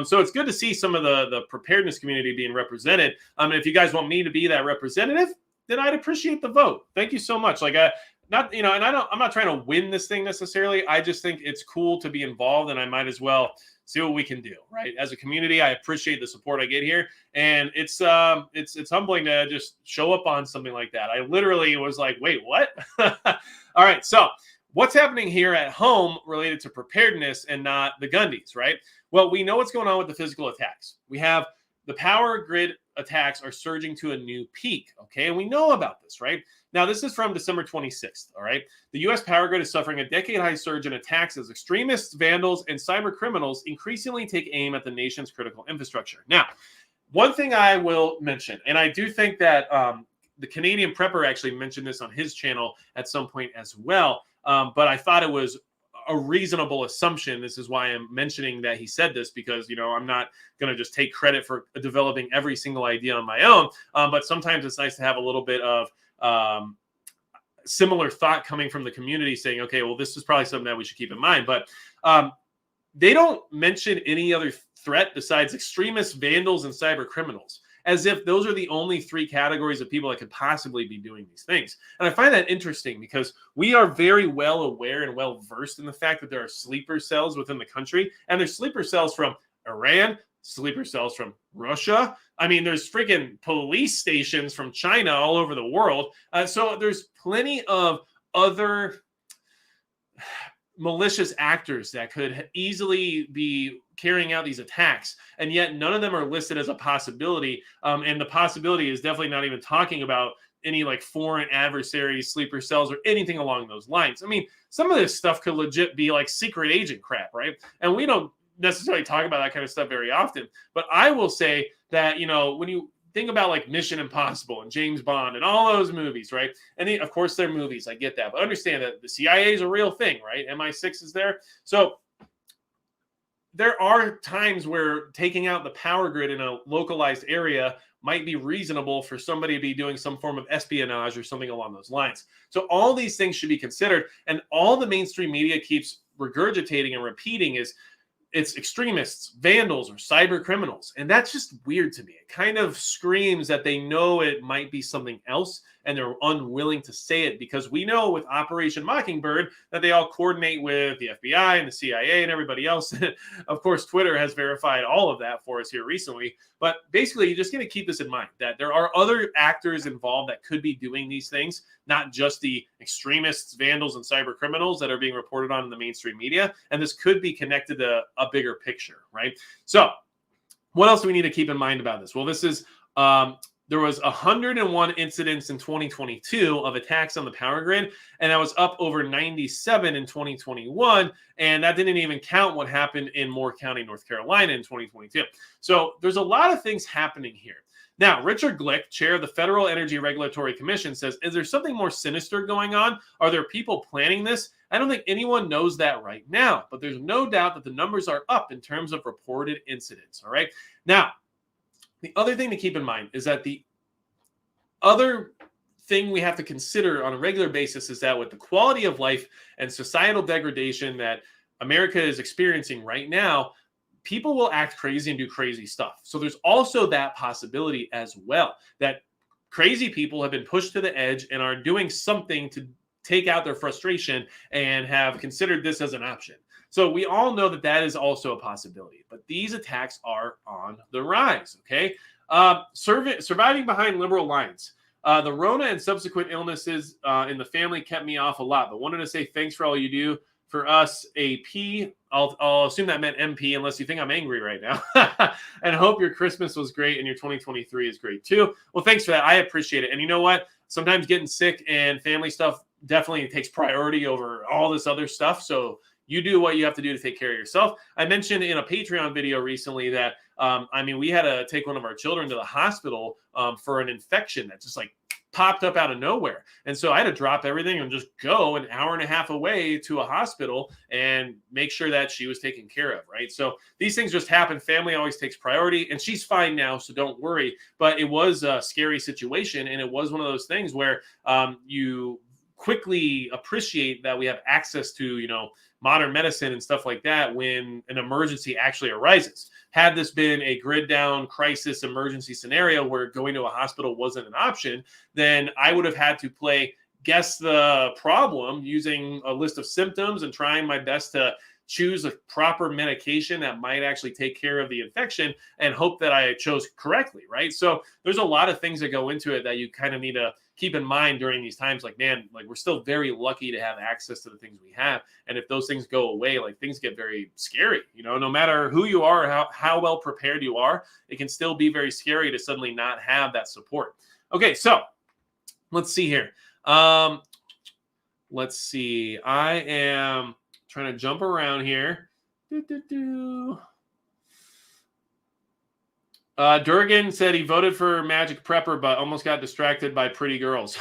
So it's good to see some of the preparedness community being represented. And if you guys want me to be that representative, then I'd appreciate the vote. Thank you so much. I'm not trying to win this thing necessarily. I just think it's cool to be involved and I might as well see what we can do, right? As a community, I appreciate the support I get here. And it's humbling to just show up on something like that. I literally was like, wait, what? All right. So what's happening here at home related to preparedness and not the Gundys, right? Well, we know what's going on with the physical attacks. We have the power grid attacks are surging to a new peak, okay? And we know about this, right? Now, this is from December 26th, all right? The U.S. power grid is suffering a decade-high surge in attacks as extremists, vandals, and cyber criminals increasingly take aim at the nation's critical infrastructure. Now, one thing I will mention, and I do think that the Canadian Prepper actually mentioned this on his channel at some point as well, but I thought it was a reasonable assumption. This is why I'm mentioning that he said this, because, I'm not going to just take credit for developing every single idea on my own. But sometimes it's nice to have a little bit of similar thought coming from the community saying, okay, well, this is probably something that we should keep in mind. But they don't mention any other threat besides extremists, vandals, and cyber criminals, as if those are the only three categories of people that could possibly be doing these things. And I find that interesting because we are very well aware and well versed in the fact that there are sleeper cells within the country, and there's sleeper cells from Iran, sleeper cells from Russia. I mean, there's freaking police stations from China all over the world. So there's plenty of other malicious actors that could easily be carrying out these attacks, and yet none of them are listed as a possibility. And the possibility is definitely not even talking about any like foreign adversaries, sleeper cells, or anything along those lines. I mean, some of this stuff could legit be like secret agent crap, right? And we don't necessarily talk about that kind of stuff very often. But I will say that, when you think about like Mission Impossible and James Bond and all those movies, right? And of course they're movies, I get that. But understand that the CIA is a real thing, right? MI6 is there. So there are times where taking out the power grid in a localized area might be reasonable for somebody to be doing some form of espionage or something along those lines. So all these things should be considered. And all the mainstream media keeps regurgitating and repeating is it's extremists, vandals, or cyber criminals. And that's just weird to me. It kind of screams that they know it might be something else and they're unwilling to say it because we know with Operation Mockingbird that they all coordinate with the FBI and the CIA and everybody else. Of course, Twitter has verified all of that for us here recently. But basically, you're just going to keep this in mind that there are other actors involved that could be doing these things, not just the extremists, vandals, and cyber criminals that are being reported on in the mainstream media. And this could be connected to a bigger picture, right? So what else do we need to keep in mind about this? Well, this is there was 101 incidents in 2022 of attacks on the power grid, and that was up over 97 in 2021, and that didn't even count what happened in Moore County, North Carolina in 2022. So there's a lot of things happening here. Now, Richard Glick, chair of the Federal Energy Regulatory Commission, says, is there something more sinister going on? Are there people planning this? I don't think anyone knows that right now, but there's no doubt that the numbers are up in terms of reported incidents, all right? Now, the other thing to keep in mind is that the other thing we have to consider on a regular basis is that with the quality of life and societal degradation that America is experiencing right now, people will act crazy and do crazy stuff. So there's also that possibility as well, that crazy people have been pushed to the edge and are doing something to take out their frustration and have considered this as an option. So we all know that that is also a possibility, but these attacks are on the rise, okay? Surviving behind liberal lines. The Rona and subsequent illnesses in the family kept me off a lot, but wanted to say thanks for all you do for us, AP. I'll assume that meant MP unless you think I'm angry right now. And hope your Christmas was great and your 2023 is great too. Well, thanks for that. I appreciate it. And you know what? Sometimes getting sick and family stuff definitely takes priority over all this other stuff. So you do what you have to do to take care of yourself. I mentioned in a Patreon video recently that, we had to take one of our children to the hospital for an infection that just like popped up out of nowhere. And so I had to drop everything and just go an hour and a half away to a hospital and make sure that she was taken care of, right? So these things just happen. Family always takes priority, and she's fine now, so don't worry. But it was a scary situation, and it was one of those things where you quickly appreciate that we have access to, modern medicine and stuff like that when an emergency actually arises. Had this been a grid down crisis emergency scenario where going to a hospital wasn't an option, then I would have had to play guess the problem using a list of symptoms and trying my best to choose a proper medication that might actually take care of the infection and hope that I chose correctly, right? So there's a lot of things that go into it that you kind of need to keep in mind during these times. Like, man, like we're still very lucky to have access to the things we have. And if those things go away, like things get very scary, no matter who you are, or how well prepared you are, it can still be very scary to suddenly not have that support. Okay, so let's see here. Let's see. I am trying to jump around here. Durgan said he voted for Magic Prepper, but almost got distracted by pretty girls.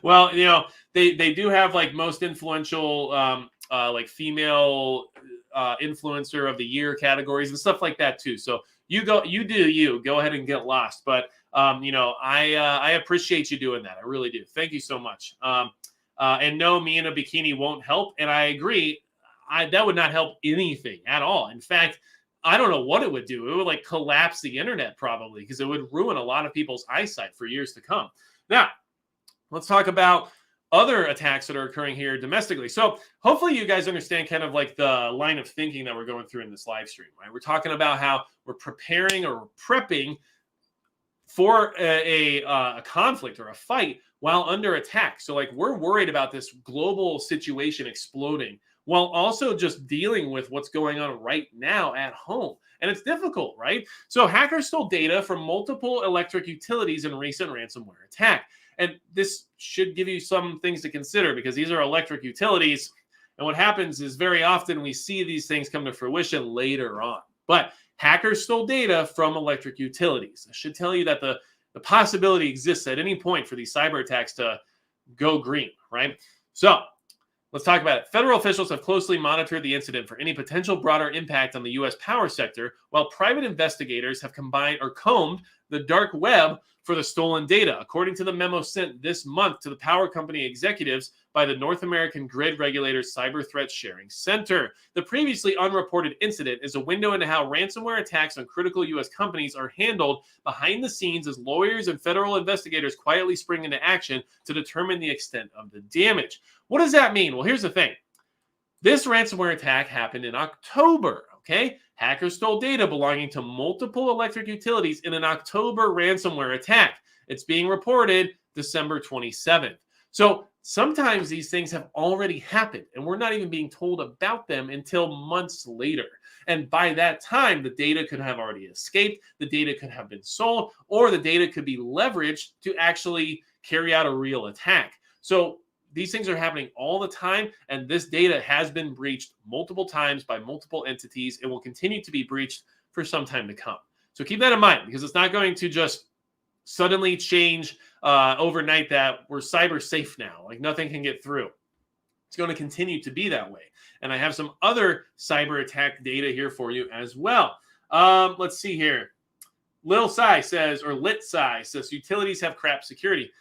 Well, they do have like most influential, like female influencer of the year categories and stuff like that too. So you go ahead and get lost. But I appreciate you doing that. I really do. Thank you so much. And no, me in a bikini won't help. And I agree. That would not help anything at all. In fact, I don't know what it would do. It would like collapse the internet probably because it would ruin a lot of people's eyesight for years to come. Now, let's talk about other attacks that are occurring here domestically. So hopefully you guys understand kind of like the line of thinking that we're going through in this live stream, right? We're talking about how we're preparing or prepping for a conflict or a fight while under attack. So like we're worried about this global situation exploding while also just dealing with what's going on right now at home. And it's difficult, right? So hackers stole data from multiple electric utilities in recent ransomware attack. And this should give you some things to consider because these are electric utilities. And what happens is very often we see these things come to fruition later on. But hackers stole data from electric utilities. I should tell you that the possibility exists at any point for these cyber attacks to go green, right? So let's talk about it. Federal officials have closely monitored the incident for any potential broader impact on the U.S. power sector, while private investigators have combed the dark web for the stolen data, according to the memo sent this month to the power company executives by the North American Grid Regulator's Cyber Threat Sharing Center. The previously unreported incident is a window into how ransomware attacks on critical U.S. companies are handled behind the scenes as lawyers and federal investigators quietly spring into action to determine the extent of the damage. What does that mean? Well, here's the thing. This ransomware attack happened in October, okay? Hackers stole data belonging to multiple electric utilities in an October ransomware attack. It's being reported December 27th. So sometimes these things have already happened, and we're not even being told about them until months later. And by that time, the data could have already escaped, the data could have been sold, or the data could be leveraged to actually carry out a real attack. So these things are happening all the time, and this data has been breached multiple times by multiple entities and will continue to be breached for some time to come. So keep that in mind, because it's not going to just suddenly change overnight that we're cyber safe now. Like nothing can get through. It's going to continue to be that way. And I have some other cyber attack data here for you as well. Let's see here. Lil Sai says, or Lit Sai says, utilities have crap security.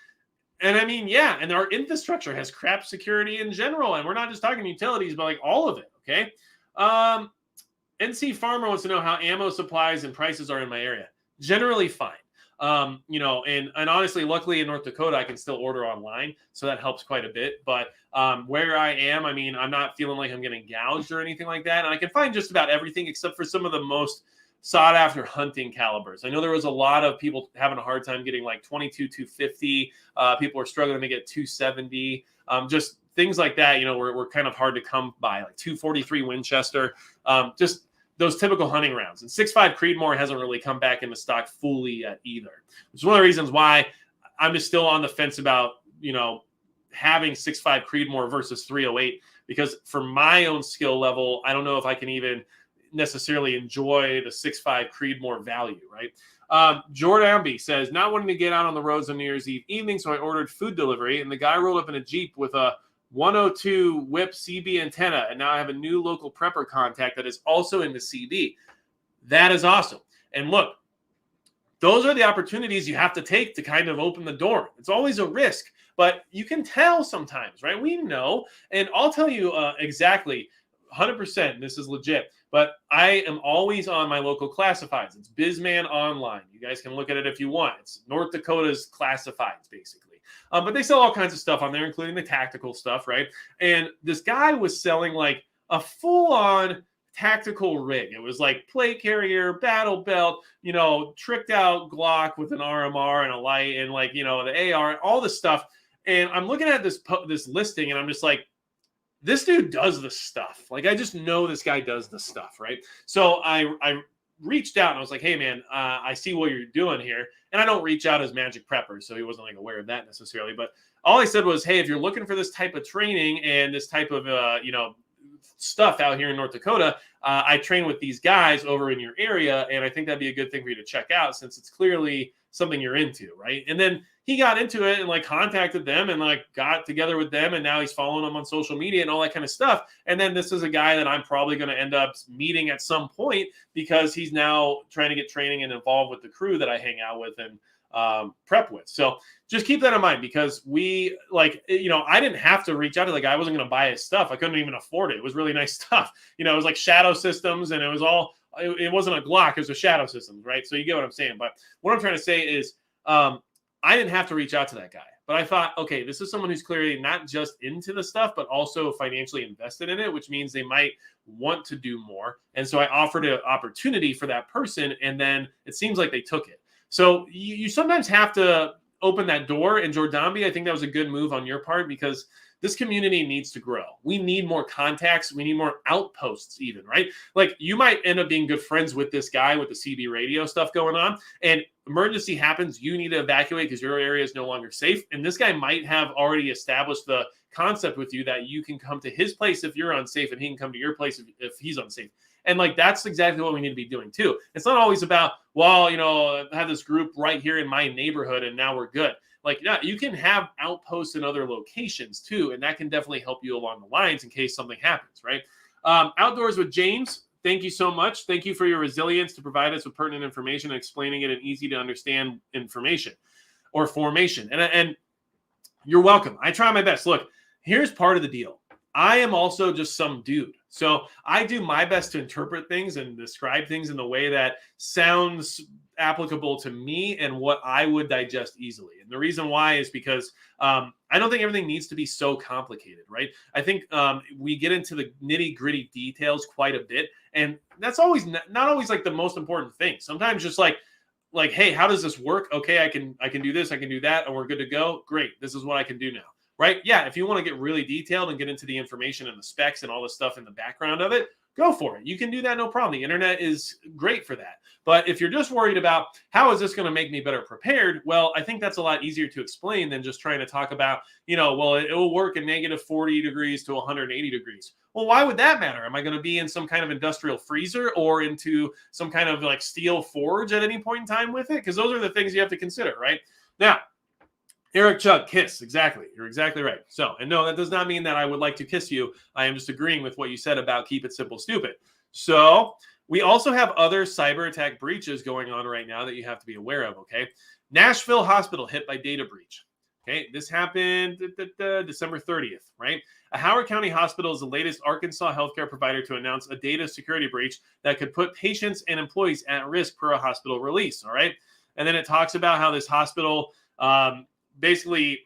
And I mean, yeah, and our infrastructure has crap security in general. And we're not just talking utilities, but like all of it, okay? NC Farmer wants to know how ammo supplies and prices are in my area. Generally fine. And honestly, luckily in North Dakota, I can still order online. So that helps quite a bit. But where I am, I mean, I'm not feeling like I'm getting gouged or anything like that. And I can find just about everything except for some of the most sought after hunting calibers. I know there was a lot of people having a hard time getting like 22, 250. People are struggling to get 270. Just things like that, were kind of hard to come by, like 243 Winchester. Just those typical hunting rounds. And 6.5 Creedmoor hasn't really come back into stock fully yet either. Which is one of the reasons why I'm just still on the fence about, having 6.5 Creedmoor versus 308. Because for my own skill level, I don't know if I can even necessarily enjoy the 6.5 Creedmoor value, right? Jordan B says, not wanting to get out on the roads on New Year's Eve evening, so I ordered food delivery, and the guy rolled up in a Jeep with a 102 whip CB antenna, and now I have a new local prepper contact that is also into CB. That is awesome. And look, those are the opportunities you have to take to kind of open the door. It's always a risk, but you can tell sometimes, right? We know, and I'll tell you exactly 100%, this is legit, but I am always on my local classifieds. It's Bizman Online. You guys can look at it if you want. It's North Dakota's classifieds, basically. But they sell all kinds of stuff on there, including the tactical stuff, right? And this guy was selling like a full-on tactical rig. It was like plate carrier, battle belt, tricked out Glock with an RMR and a light and like, the AR, all this stuff. And I'm looking at this listing and I'm just like, this dude does the stuff. Like, I just know this guy does the stuff, right? So I reached out and I was like, hey, man, I see what you're doing here. And I don't reach out as Magic Prepper, so he wasn't like aware of that necessarily. But all I said was, hey, if you're looking for this type of training and this type of, stuff out here in North Dakota, I train with these guys over in your area. And I think that'd be a good thing for you to check out since it's clearly something you're into, right? And then he got into it and like contacted them and like got together with them. And now he's following them on social media and all that kind of stuff. And then this is a guy that I'm probably going to end up meeting at some point because he's now trying to get training and involved with the crew that I hang out with and prep with. So just keep that in mind because I didn't have to reach out to the guy. I wasn't going to buy his stuff. I couldn't even afford it. It was really nice stuff. It was like Shadow Systems and it was all, it wasn't a Glock. It was a Shadow Systems, right? So you get what I'm saying. But what I'm trying to say is I didn't have to reach out to that guy. But I thought, okay, this is someone who's clearly not just into the stuff, but also financially invested in it, which means they might want to do more. And so I offered an opportunity for that person. And then it seems like they took it. So you sometimes have to open that door. And Jordambi, I think that was a good move on your part because this community needs to grow. We need more contacts. We need more outposts even, right? Like you might end up being good friends with this guy with the CB radio stuff going on and emergency happens. You need to evacuate because your area is no longer safe. And this guy might have already established the concept with you that you can come to his place if you're unsafe and he can come to your place if he's unsafe. And like, that's exactly what we need to be doing too. It's not always about, I have this group right here in my neighborhood and now we're good. Like, yeah, you can have outposts in other locations too. And that can definitely help you along the lines in case something happens, right? Outdoors with James. thank you so much. Thank you for your resilience to provide us with pertinent information and explaining it in easy to understand information or formation. And you're welcome. I try my best. Look, here's part of the deal. I am also just some dude. So I do my best to interpret things and describe things in the way that sounds applicable to me and what I would digest easily. And the reason why is because I don't think everything needs to be so complicated, right? I think we get into the nitty gritty details quite a bit. And that's always not always like the most important thing. Sometimes just like, hey, how does this work? Okay, I can do this, I can do that, and we're good to go. Great. This is what I can do now. Right? Yeah, if you want to get really detailed and get into the information and the specs and all the stuff in the background of it, go for it. You can do that, no problem. The internet is great for that. But if you're just worried about how is this going to make me better prepared, well, I think that's a lot easier to explain than just trying to talk about, well, it will work in negative 40 degrees to 180 degrees. Well, why would that matter? Am I going to be in some kind of industrial freezer or into some kind of like steel forge at any point in time with it? Because those are the things you have to consider, right? Now, Eric Chug, kiss. Exactly. You're exactly right. So, and no, that does not mean that I would like to kiss you. I am just agreeing with what you said about keep it simple, stupid. So we also have other cyber attack breaches going on right now that you have to be aware of. Okay. Nashville hospital hit by data breach. Okay. This happened December 30th, right? A Howard County hospital is the latest Arkansas healthcare provider to announce a data security breach that could put patients and employees at risk per a hospital release. All right. And then it talks about how this hospital, basically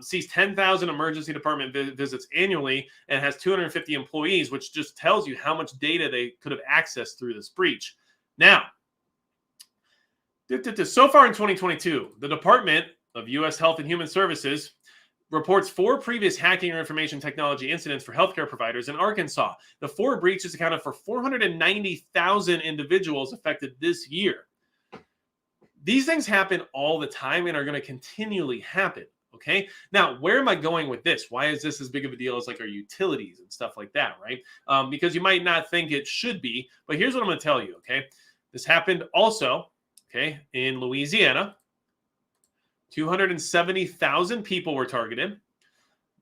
sees 10,000 emergency department visits annually and has 250 employees, which just tells you how much data they could have accessed through this breach. Now, so far in 2022, the Department of U.S. Health and Human Services reports 4 previous hacking or information technology incidents for healthcare providers in Arkansas. The 4 breaches accounted for 490,000 individuals affected this year. These things happen all the time and are going to continually happen, okay? Now, where am I going with this? Why is this as big of a deal as like our utilities and stuff like that, right? Because you might not think it should be, but here's what I'm going to tell you, okay? This happened also, okay, in Louisiana. 270,000 people were targeted.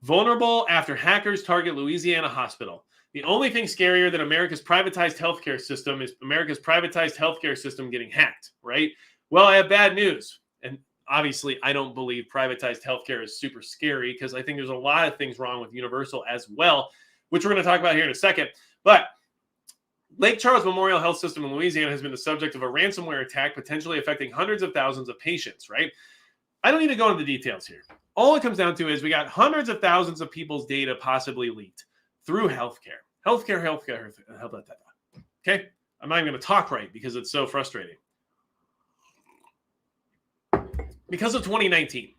Vulnerable after hackers target Louisiana hospital. The only thing scarier than America's privatized healthcare system is America's privatized healthcare system getting hacked, right? Well, I have bad news. And obviously, I don't believe privatized healthcare is super scary because I think there's a lot of things wrong with universal as well, which we're going to talk about here in a second. But Lake Charles Memorial Health System in Louisiana has been the subject of a ransomware attack, potentially affecting hundreds of thousands of patients, right? I don't need to go into the details here. All it comes down to is we got hundreds of thousands of people's data possibly leaked through healthcare. Healthcare. Okay? I'm not even going to talk right because it's so frustrating. Because of 2019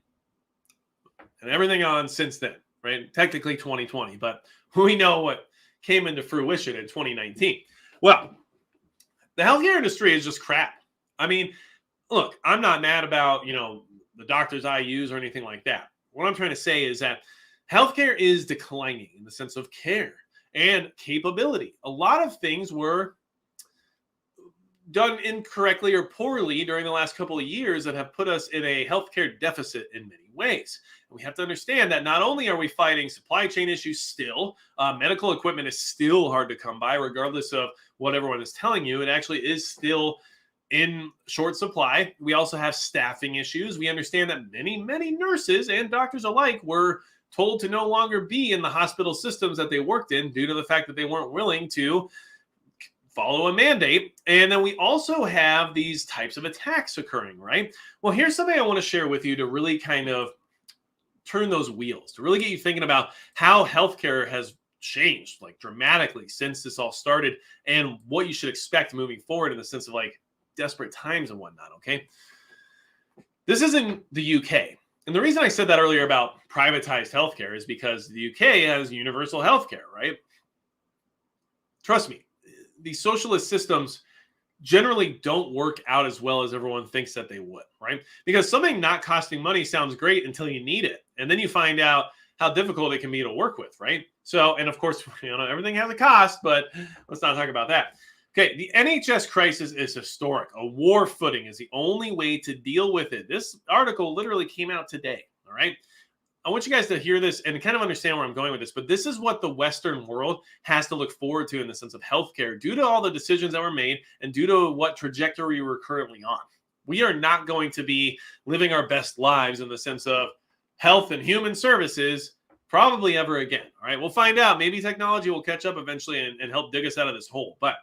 and everything on since then, right? Technically 2020, but we know what came into fruition in 2019. Well, the healthcare industry is just crap. I mean, look, I'm not mad about, the doctors I use or anything like that. What I'm trying to say is that healthcare is declining in the sense of care and capability. A lot of things were done incorrectly or poorly during the last couple of years that have put us in a healthcare deficit in many ways. And we have to understand that not only are we fighting supply chain issues still, medical equipment is still hard to come by, regardless of what everyone is telling you. It actually is still in short supply. We also have staffing issues. We understand that many, many nurses and doctors alike were told to no longer be in the hospital systems that they worked in due to the fact that they weren't willing to follow a mandate. And then we also have these types of attacks occurring, right? Well, here's something I want to share with you to really kind of turn those wheels, to really get you thinking about how healthcare has changed like dramatically since this all started and what you should expect moving forward in the sense of like desperate times and whatnot, okay? This is in the UK. And the reason I said that earlier about privatized healthcare is because the UK has universal healthcare, right? Trust me, these socialist systems generally don't work out as well as everyone thinks that they would, right? Because something not costing money sounds great until you need it. And then you find out how difficult it can be to work with, right? So, and of course, everything has a cost, but let's not talk about that. Okay, the NHS crisis is historic. A war footing is the only way to deal with it. This article literally came out today, all right? I want you guys to hear this and kind of understand where I'm going with this, but this is what the Western world has to look forward to in the sense of healthcare due to all the decisions that were made and due to what trajectory we're currently on. We are not going to be living our best lives in the sense of health and human services probably ever again. All right, we'll find out. Maybe technology will catch up eventually and help dig us out of this hole. But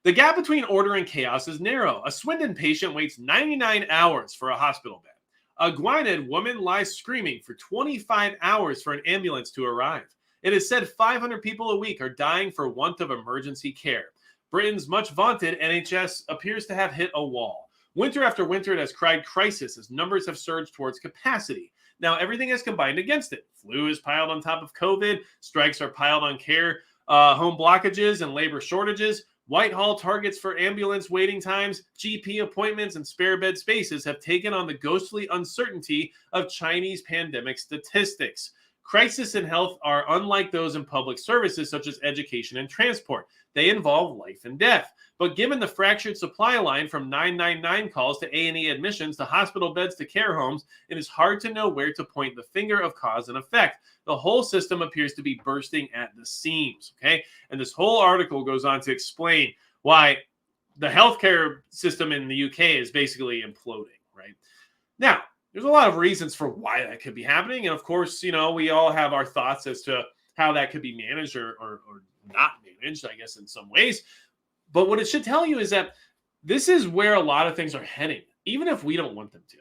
the gap between order and chaos is narrow. A Swindon patient waits 99 hours for a hospital bed. A Gwynedd woman lies screaming for 25 hours for an ambulance to arrive. It is said 500 people a week are dying for want of emergency care. Britain's much vaunted NHS appears to have hit a wall. Winter after winter, it has cried crisis as numbers have surged towards capacity. Now, everything has combined against it. Flu is piled on top of COVID. Strikes are piled on care, home blockages, and labor shortages. Whitehall targets for ambulance waiting times, GP appointments, and spare bed spaces have taken on the ghostly uncertainty of Chinese pandemic statistics. Crises in health are unlike those in public services such as education and transport. They involve life and death. But given the fractured supply line from 999 calls to A&E admissions to hospital beds to care homes, it is hard to know where to point the finger of cause and effect. The whole system appears to be bursting at the seams, okay? And this whole article goes on to explain why the healthcare system in the UK is basically imploding, right? Now, there's a lot of reasons for why that could be happening. And of course, you know, we all have our thoughts as to how that could be managed or not managed, I guess, in some ways. But what it should tell you is that this is where a lot of things are heading, even if we don't want them to.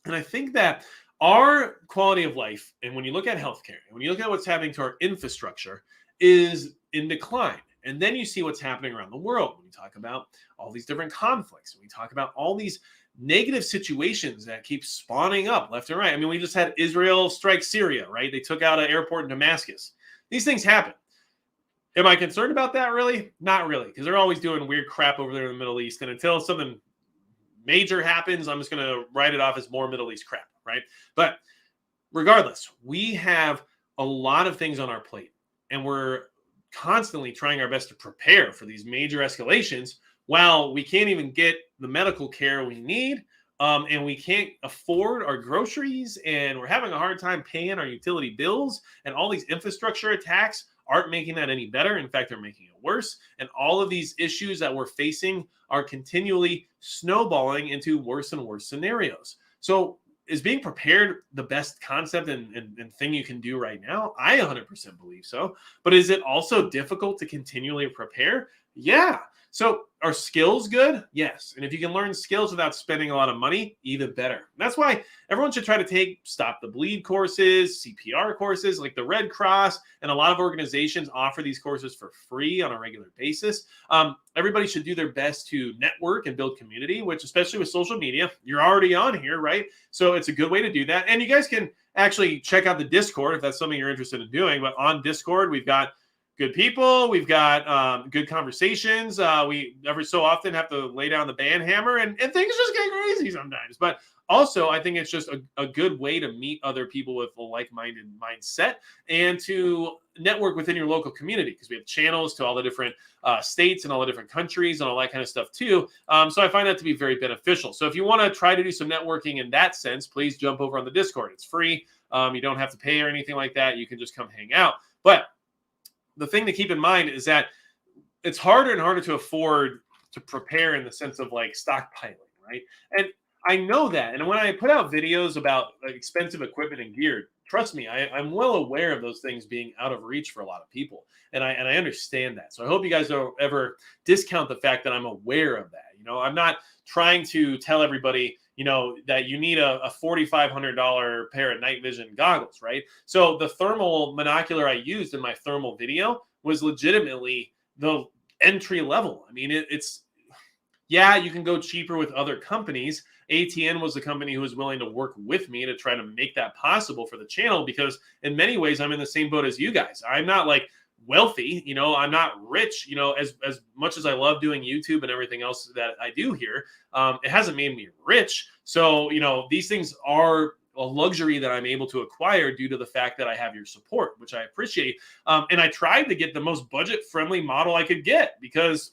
And I think that our quality of life, and when you look at healthcare, and when you look at what's happening to our infrastructure, is in decline. And then you see what's happening around the world when we talk about all these different conflicts, when we talk about all these negative situations that keep spawning up left and right. I mean, we just had Israel strike Syria, right? They took out an airport in Damascus. These things happen. Am I concerned about that, really? Not really, because they're always doing weird crap over there in the Middle East. And until something major happens, I'm just going to write it off as more Middle East crap, right? But regardless, we have a lot of things on our plate, and we're constantly trying our best to prepare for these major escalations while we can't even get the medical care we need, and we can't afford our groceries, and we're having a hard time paying our utility bills, and all these infrastructure attacks aren't making that any better. In fact, they're making it worse. And all of these issues that we're facing are continually snowballing into worse and worse scenarios. So is being prepared the best concept and thing you can do right now? I 100% believe so. But is it also difficult to continually prepare? Yeah. So are skills good? Yes. And if you can learn skills without spending a lot of money, even better. And that's why everyone should try to take Stop the Bleed courses, CPR courses, like the Red Cross, and a lot of organizations offer these courses for free on a regular basis. Everybody should do their best to network and build community, which especially with social media, you're already on here, right? So it's a good way to do that. And you guys can actually check out the Discord if that's something you're interested in doing. But on Discord, we've got good people. We've got good conversations. We every so often have to lay down the band hammer, and things just get crazy sometimes. But also, I think it's just a good way to meet other people with a like-minded mindset and to network within your local community, because we have channels to all the different states and all the different countries and all that kind of stuff too. So I find that to be very beneficial. So if you want to try to do some networking in that sense, please jump over on the Discord. It's free. You don't have to pay or anything like that. You can just come hang out. But the thing to keep in mind is that it's harder and harder to afford to prepare in the sense of like stockpiling, right? And I know that. And when I put out videos about like expensive equipment and gear, trust me, I'm well aware of those things being out of reach for a lot of people. And I understand that. So I hope you guys don't ever discount the fact that I'm aware of that. You know, I'm not trying to tell everybody, you know, that you need a $4,500 pair of night vision goggles, right? So the thermal monocular I used in my thermal video was legitimately the entry level. I mean, it's yeah, you can go cheaper with other companies. ATN was the company who was willing to work with me to try to make that possible for the channel, because in many ways, I'm in the same boat as you guys. I'm not like wealthy, you know, I'm not rich, you know, as much as I love doing YouTube and everything else that I do here, it hasn't made me rich. So, you know, these things are a luxury that I'm able to acquire due to the fact that I have your support, which I appreciate. And I tried to get the most budget-friendly model I could get, because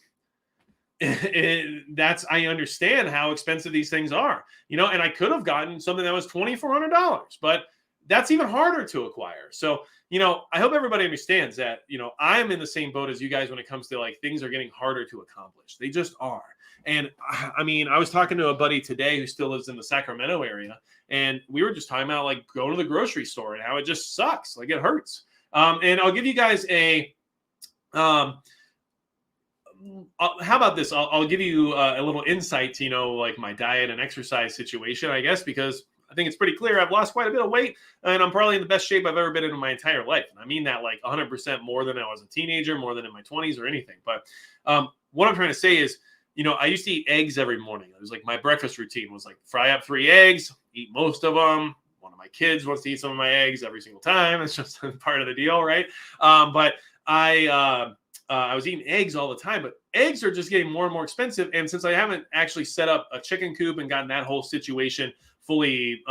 I understand how expensive these things are, you know, and I could have gotten something that was $2,400, but that's even harder to acquire. So, I hope everybody understands that, I'm in the same boat as you guys when it comes to like things are getting harder to accomplish. They just are. And I mean, I was talking to a buddy today who still lives in the Sacramento area, and we were just talking about like going to the grocery store and how it just sucks. Like it hurts. And I'll give you guys how about this? I'll give you a little insight to, like my diet and exercise situation, I guess, because I think it's pretty clear I've lost quite a bit of weight and I'm probably in the best shape I've ever been in my entire life. And I mean that like 100% more than I was a teenager, more than in my 20s or anything. But what I'm trying to say is, I used to eat eggs every morning. It was like my breakfast routine was like fry up 3 eggs, eat most of them. One of my kids wants to eat some of my eggs every single time. It's just part of the deal, right? But I was eating eggs all the time, but eggs are just getting more and more expensive. And since I haven't actually set up a chicken coop and gotten that whole situation fully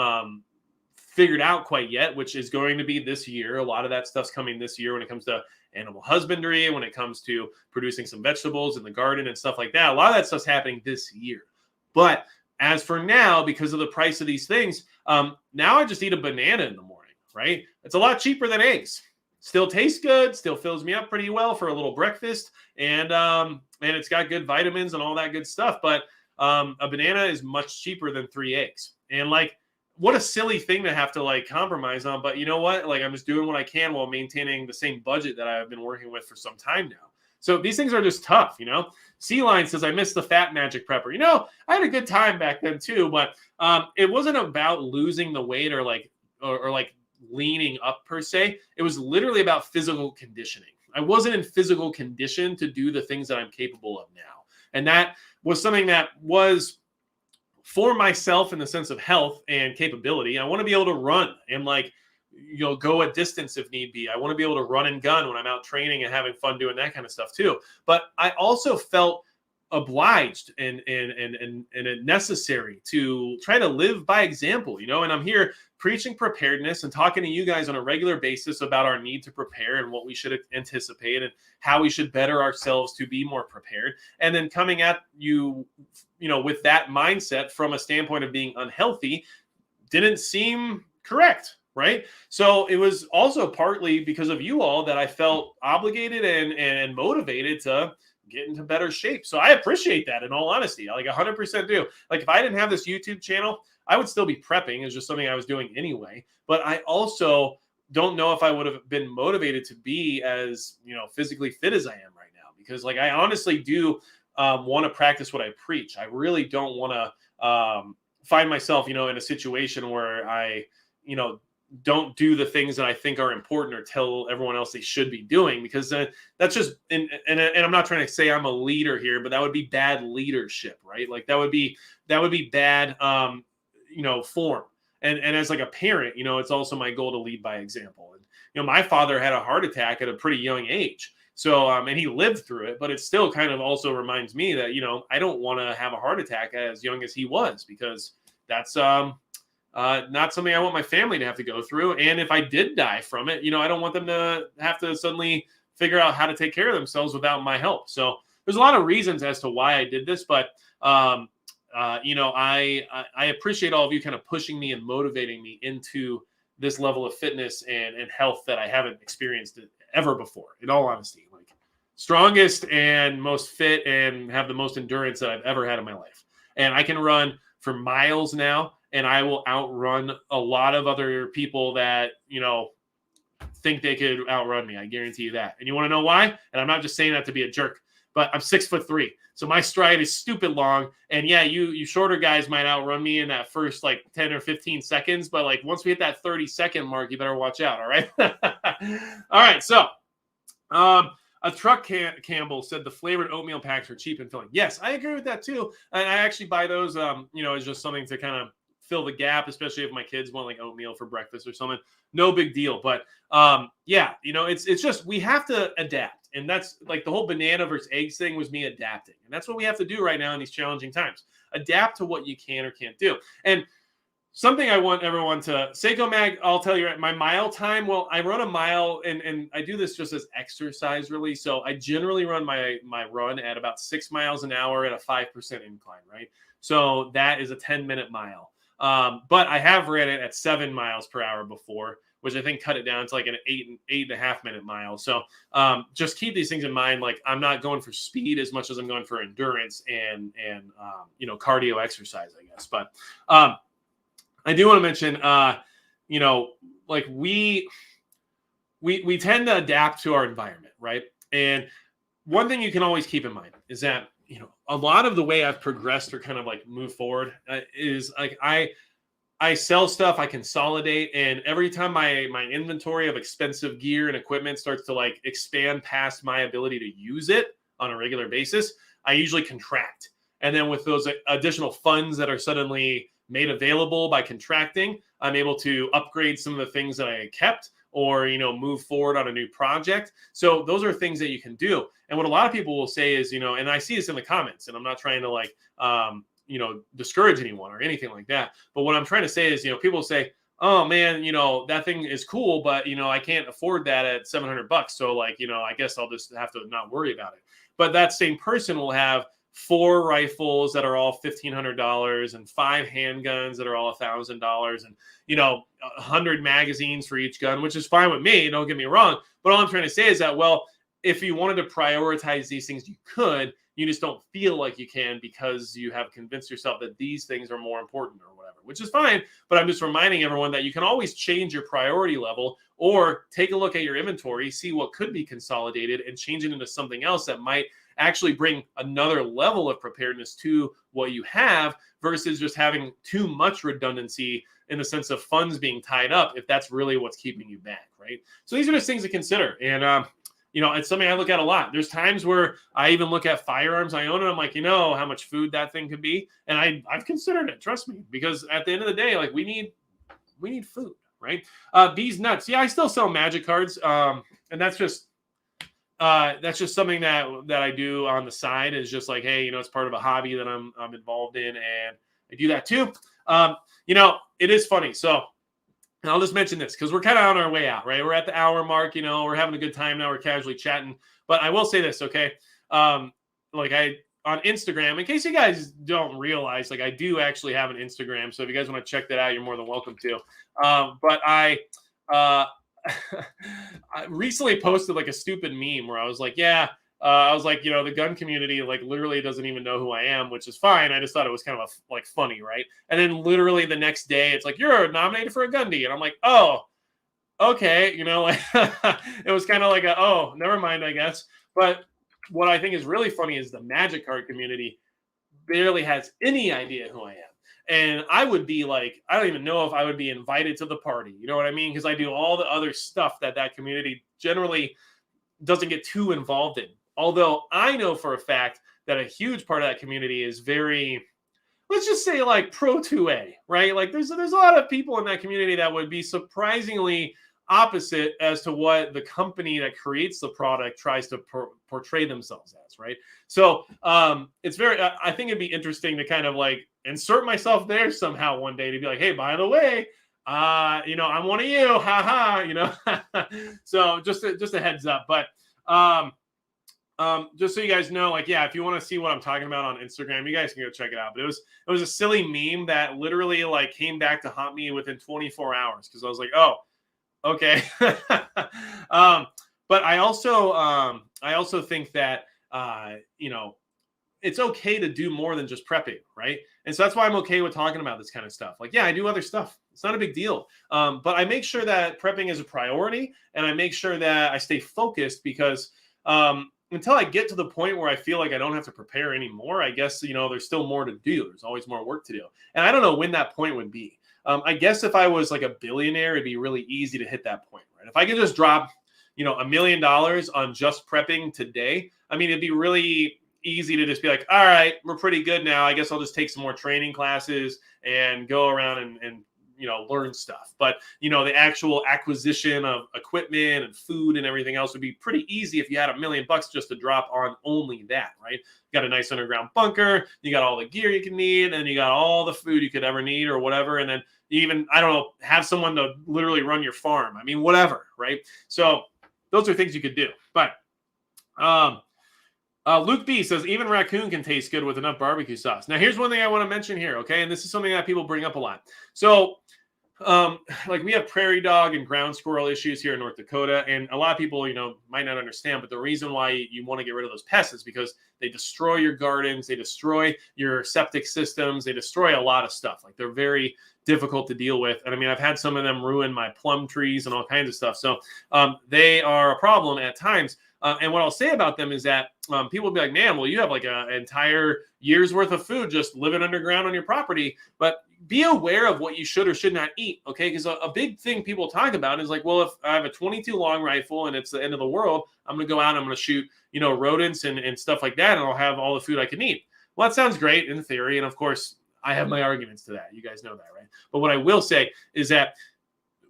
figured out quite yet, which is going to be this year. A lot of that stuff's coming this year when it comes to animal husbandry, when it comes to producing some vegetables in the garden and stuff like that. A lot of that stuff's happening this year. But as for now, because of the price of these things, now I just eat a banana in the morning, right? It's a lot cheaper than eggs. Still tastes good, still fills me up pretty well for a little breakfast, and it's got good vitamins and all that good stuff. But a banana is much cheaper than 3 eggs. And like, what a silly thing to have to like compromise on. But you know what? Like, I'm just doing what I can while maintaining the same budget that I've been working with for some time now. So these things are just tough, Sea Line says, I miss the Fat Magic Prepper. I had a good time back then too, but it wasn't about losing the weight or like leaning up per se. It was literally about physical conditioning. I wasn't in physical condition to do the things that I'm capable of now. And that was something that was for myself in the sense of health and capability. I want to be able to run and like, go a distance if need be. I want to be able to run and gun when I'm out training and having fun doing that kind of stuff too. But I also felt obliged and necessary to try to live by example, and I'm here preaching preparedness and talking to you guys on a regular basis about our need to prepare and what we should anticipate and how we should better ourselves to be more prepared. And then coming at you, with that mindset from a standpoint of being unhealthy didn't seem correct. Right. So it was also partly because of you all that I felt obligated and motivated to get into better shape. So I appreciate that, in all honesty. I like 100% do. Like if I didn't have this YouTube channel, I would still be prepping. It's just something I was doing anyway. But I also don't know if I would have been motivated to be as, physically fit as I am right now, because like I honestly do want to practice what I preach. I really don't want to find myself, in a situation where I, don't do the things that I think are important or tell everyone else they should be doing, because that's just, and I'm not trying to say I'm a leader here, but that would be bad leadership, right? Like that would be bad, form. And as like a parent, it's also my goal to lead by example. And, my father had a heart attack at a pretty young age. So, and he lived through it, but it still kind of also reminds me that, I don't want to have a heart attack as young as he was, because that's, not something I want my family to have to go through. And if I did die from it, I don't want them to have to suddenly figure out how to take care of themselves without my help. So there's a lot of reasons as to why I did this, but, I appreciate all of you kind of pushing me and motivating me into this level of fitness and health that I haven't experienced ever before, in all honesty. Like strongest and most fit and have the most endurance that I've ever had in my life. And I can run for miles now, and I will outrun a lot of other people that, think they could outrun me. I guarantee you that. And you want to know why? And I'm not just saying that to be a jerk, but I'm 6'3". So my stride is stupid long. And yeah, you shorter guys might outrun me in that first like 10 or 15 seconds. But like once we hit that 30-second mark, you better watch out. All right. All right. So a truck Campbell said the flavored oatmeal packs are cheap and filling. Yes, I agree with that too. And I actually buy those, as just something to kind of fill the gap, especially if my kids want like oatmeal for breakfast or something. No big deal. But it's just, we have to adapt. And that's like the whole banana versus eggs thing was me adapting. And that's what we have to do right now in these challenging times. Adapt to what you can or can't do. And something I want everyone to, Seiko Mag, I'll tell you, my mile time, well, I run a mile and I do this just as exercise really. So I generally run my run at about 6 miles an hour at a 5% incline, right? So that is a 10-minute mile. But I have ran it at 7 miles per hour before, which I think cut it down to like an 8.5 minute mile. So just keep these things in mind. Like I'm not going for speed as much as I'm going for endurance and cardio exercise, I guess. But I do want to mention, like we tend to adapt to our environment, right? And one thing you can always keep in mind is that, a lot of the way I've progressed or kind of like move forward is like I sell stuff, I consolidate, and every time my inventory of expensive gear and equipment starts to like expand past my ability to use it on a regular basis, I usually contract. And then with those additional funds that are suddenly made available by contracting, I'm able to upgrade some of the things that I kept or, move forward on a new project. So those are things that you can do. And what a lot of people will say is, and I see this in the comments, and I'm not trying to like, discourage anyone or anything like that. But what I'm trying to say is, people say, oh man, that thing is cool, but I can't afford that at $700. So like, I guess I'll just have to not worry about it. But that same person will have 4 rifles that are all $1,500 and 5 handguns that are all $1,000 and 100 magazines for each gun, which is fine with me. Don't get me wrong. But all I'm trying to say is that, well, if you wanted to prioritize these things, you could. You just don't feel like you can because you have convinced yourself that these things are more important or whatever, which is fine. But I'm just reminding everyone that you can always change your priority level or take a look at your inventory, see what could be consolidated and change it into something else that might actually bring another level of preparedness to what you have versus just having too much redundancy in the sense of funds being tied up if that's really what's keeping you back, right? So these are just things to consider. And, it's something I look at a lot. There's times where I even look at firearms I own and I'm like, how much food that thing could be. And I've considered it, trust me, because at the end of the day, like we need food, right? Bees nuts. Yeah, I still sell magic cards. And that's just something that I do on the side is just like, hey, it's part of a hobby that I'm involved in. And I do that too. It is funny. So, and I'll just mention this because we're kind of on our way out, right? We're at the hour mark, we're having a good time now. We're casually chatting, but I will say this, okay? On Instagram, in case you guys don't realize, like I do actually have an Instagram. So if you guys want to check that out, you're more than welcome to. But I recently posted like a stupid meme where I was like, the gun community like literally doesn't even know who I am, which is fine. I just thought it was kind of like funny, right? And then literally the next day, it's like you're nominated for a Gundy, and I'm like, oh, okay, it was kind of like oh, never mind, I guess. But what I think is really funny is the magic card community barely has any idea who I am. And I would be like, I don't even know if I would be invited to the party. You know what I mean? Because I do all the other stuff that community generally doesn't get too involved in. Although I know for a fact that a huge part of that community is very, let's just say like pro 2A, right? Like there's a lot of people in that community that would be surprisingly opposite as to what the company that creates the product tries to portray themselves as, right? So it's very, I think it'd be interesting to kind of like insert myself there somehow one day to be like, hey, by the way, I'm one of you, haha, So just a heads up, but just so you guys know, like, yeah, if you want to see what I'm talking about on Instagram, you guys can go check it out. But it was a silly meme that literally like came back to haunt me within 24 hours because I was like, oh, okay. But I also think that it's okay to do more than just prepping, right? And so that's why I'm okay with talking about this kind of stuff. Like, yeah, I do other stuff. It's not a big deal. But I make sure that prepping is a priority, and I make sure that I stay focused because until I get to the point where I feel like I don't have to prepare anymore, I guess, there's still more to do. There's always more work to do. And I don't know when that point would be. I guess if I was like a billionaire, it'd be really easy to hit that point, right? If I could just drop, $1 million on just prepping today, I mean, it'd be really easy to just be like, all right, we're pretty good now. I guess I'll just take some more training classes and go around and learn stuff. But, the actual acquisition of equipment and food and everything else would be pretty easy if you had $1 million just to drop on only that, right? You got a nice underground bunker, you got all the gear you can need, and you got all the food you could ever need or whatever. And then you even, I don't know, have someone to literally run your farm. I mean, whatever, right? So those are things you could do. But Luke B says, even raccoon can taste good with enough barbecue sauce. Now, here's one thing I want to mention here, okay? And this is something that people bring up a lot. So, like we have prairie dog and ground squirrel issues here in North Dakota. And a lot of people, might not understand, but the reason why you want to get rid of those pests is because they destroy your gardens, they destroy your septic systems, they destroy a lot of stuff. Like they're very difficult to deal with. And I mean, I've had some of them ruin my plum trees and all kinds of stuff. So they are a problem at times. And what I'll say about them is that people will be like, man, well, you have like an entire year's worth of food just living underground on your property. But be aware of what you should or should not eat, okay? Because a big thing people talk about is like, well, if I have a 22 long rifle and it's the end of the world, I'm going to go out and I'm going to shoot, rodents and stuff like that, and I'll have all the food I can eat. Well, that sounds great in theory. And of course, I have my arguments to that. You guys know that, right? But what I will say is that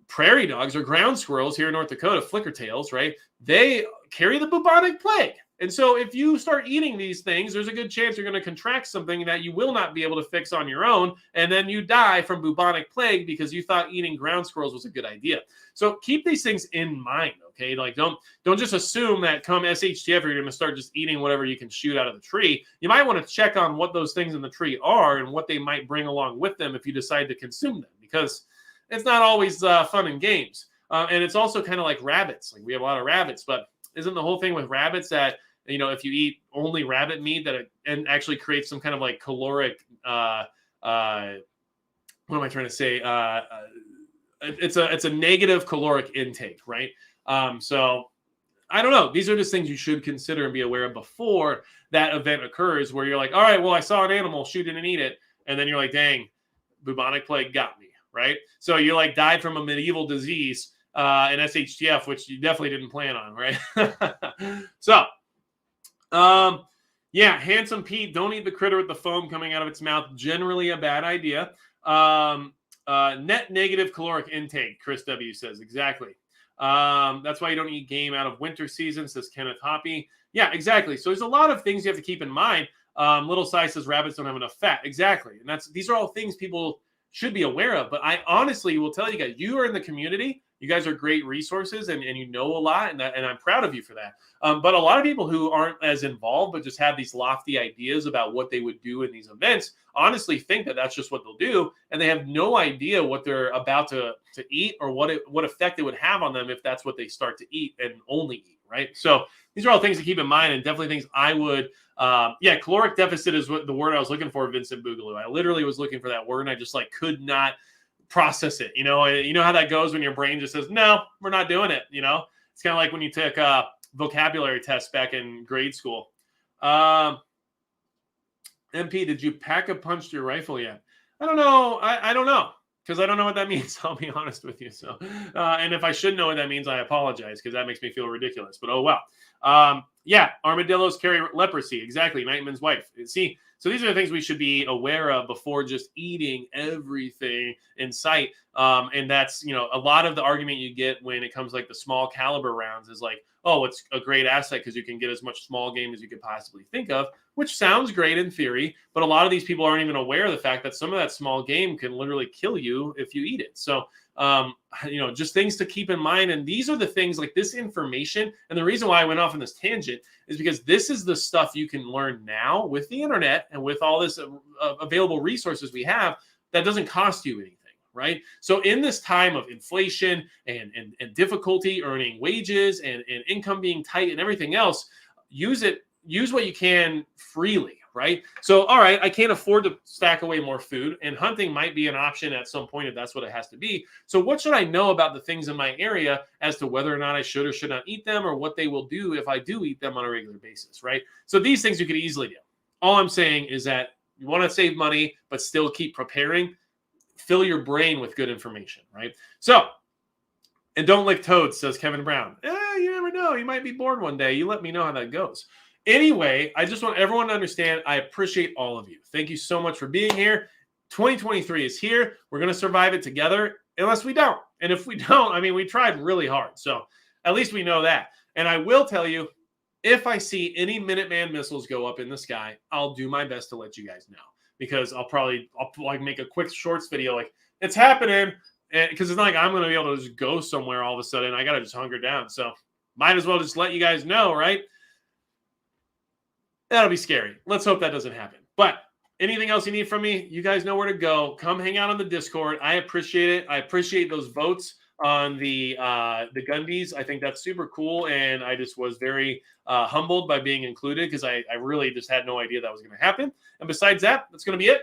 prairie dogs or ground squirrels here in North Dakota, flickertails, right? They carry the bubonic plague. And so if you start eating these things, there's a good chance you're going to contract something that you will not be able to fix on your own. And then you die from bubonic plague because you thought eating ground squirrels was a good idea. So keep these things in mind, okay? Like don't just assume that come SHTF, you're going to start just eating whatever you can shoot out of the tree. You might want to check on what those things in the tree are and what they might bring along with them if you decide to consume them, because it's not always fun and games. And it's also kind of like rabbits. Like we have a lot of rabbits, but isn't the whole thing with rabbits that, if you eat only rabbit meat, that it actually creates some kind of like caloric, what am I trying to say? It's a negative caloric intake, right? So I don't know. These are just things you should consider and be aware of before that event occurs where you're like, all right, well, I saw an animal, shoot it and eat it. And then you're like, dang, bubonic plague got me, right? So you like died from a medieval disease in SHTF, which you definitely didn't plan on, right? So, yeah, Handsome Pete, don't eat the critter with the foam coming out of its mouth. Generally a bad idea. Net negative caloric intake, Chris W. says. Exactly. That's why you don't eat game out of winter season, says Kenneth Hoppy. Yeah, exactly. So there's a lot of things you have to keep in mind. Little Size says rabbits don't have enough fat. Exactly. And these are all things people should be aware of. But I honestly will tell you guys, you are in the community. You guys are great resources and you know a lot, and I'm proud of you for that. But a lot of people who aren't as involved but just have these lofty ideas about what they would do in these events honestly think that that's just what they'll do, and they have no idea what they're about to eat or what effect it would have on them if that's what they start to eat and only eat, right? So these are all things to keep in mind, and definitely things I would caloric deficit is what the word I was looking for, Vincent Boogaloo. I literally was looking for that word, and I just could not process it. You know how that goes when your brain just says, no, we're not doing it. It's kind of like when you took a vocabulary test back in grade school. MP, did you pack a punch to your rifle yet? I don't know. I don't know, because I don't know what that means. I'll be honest with you. So, and if I should know what that means, I apologize, because that makes me feel ridiculous, but oh well. Yeah, armadillos carry leprosy. Exactly. Nightman's wife. See, so these are the things we should be aware of before just eating everything in sight. And that's, a lot of the argument you get when it comes like the small caliber rounds is like, oh, it's a great asset because you can get as much small game as you could possibly think of, which sounds great in theory. But a lot of these people aren't even aware of the fact that some of that small game can literally kill you if you eat it. So, just things to keep in mind. And these are the things like this information. And the reason why I went off on this tangent is because this is the stuff you can learn now with the internet and with all this available resources we have that doesn't cost you anything, right? So in this time of inflation and difficulty earning wages and income being tight and everything else, use what you can freely. Right. So, all right, I can't afford to stack away more food, and hunting might be an option at some point if that's what it has to be. So what should I know about the things in my area as to whether or not I should or should not eat them, or what they will do if I do eat them on a regular basis? Right. So these things you could easily do. All I'm saying is that you want to save money, but still keep preparing. Fill your brain with good information. Right. So, and don't lick toads, says Kevin Brown. You never know. You might be bored one day. You let me know how that goes. Anyway, I just want everyone to understand I appreciate all of you. Thank you so much for being here. 2023 is here. We're going to survive it together unless we don't. And if we don't, we tried really hard. So at least we know that. And I will tell you, if I see any Minuteman missiles go up in the sky, I'll do my best to let you guys know. Because I'll make a quick shorts video like, it's happening. Because it's not like I'm going to be able to just go somewhere all of a sudden. I got to just hunker down. So might as well just let you guys know, right? That'll be scary. Let's hope that doesn't happen. But anything else you need from me, you guys know where to go. Come hang out on the Discord. I appreciate it. I appreciate those votes on the Gundys. I think that's super cool, and I just was very humbled by being included because I really just had no idea that was going to happen. And besides that, that's going to be it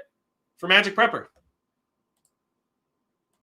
for Magic Prepper.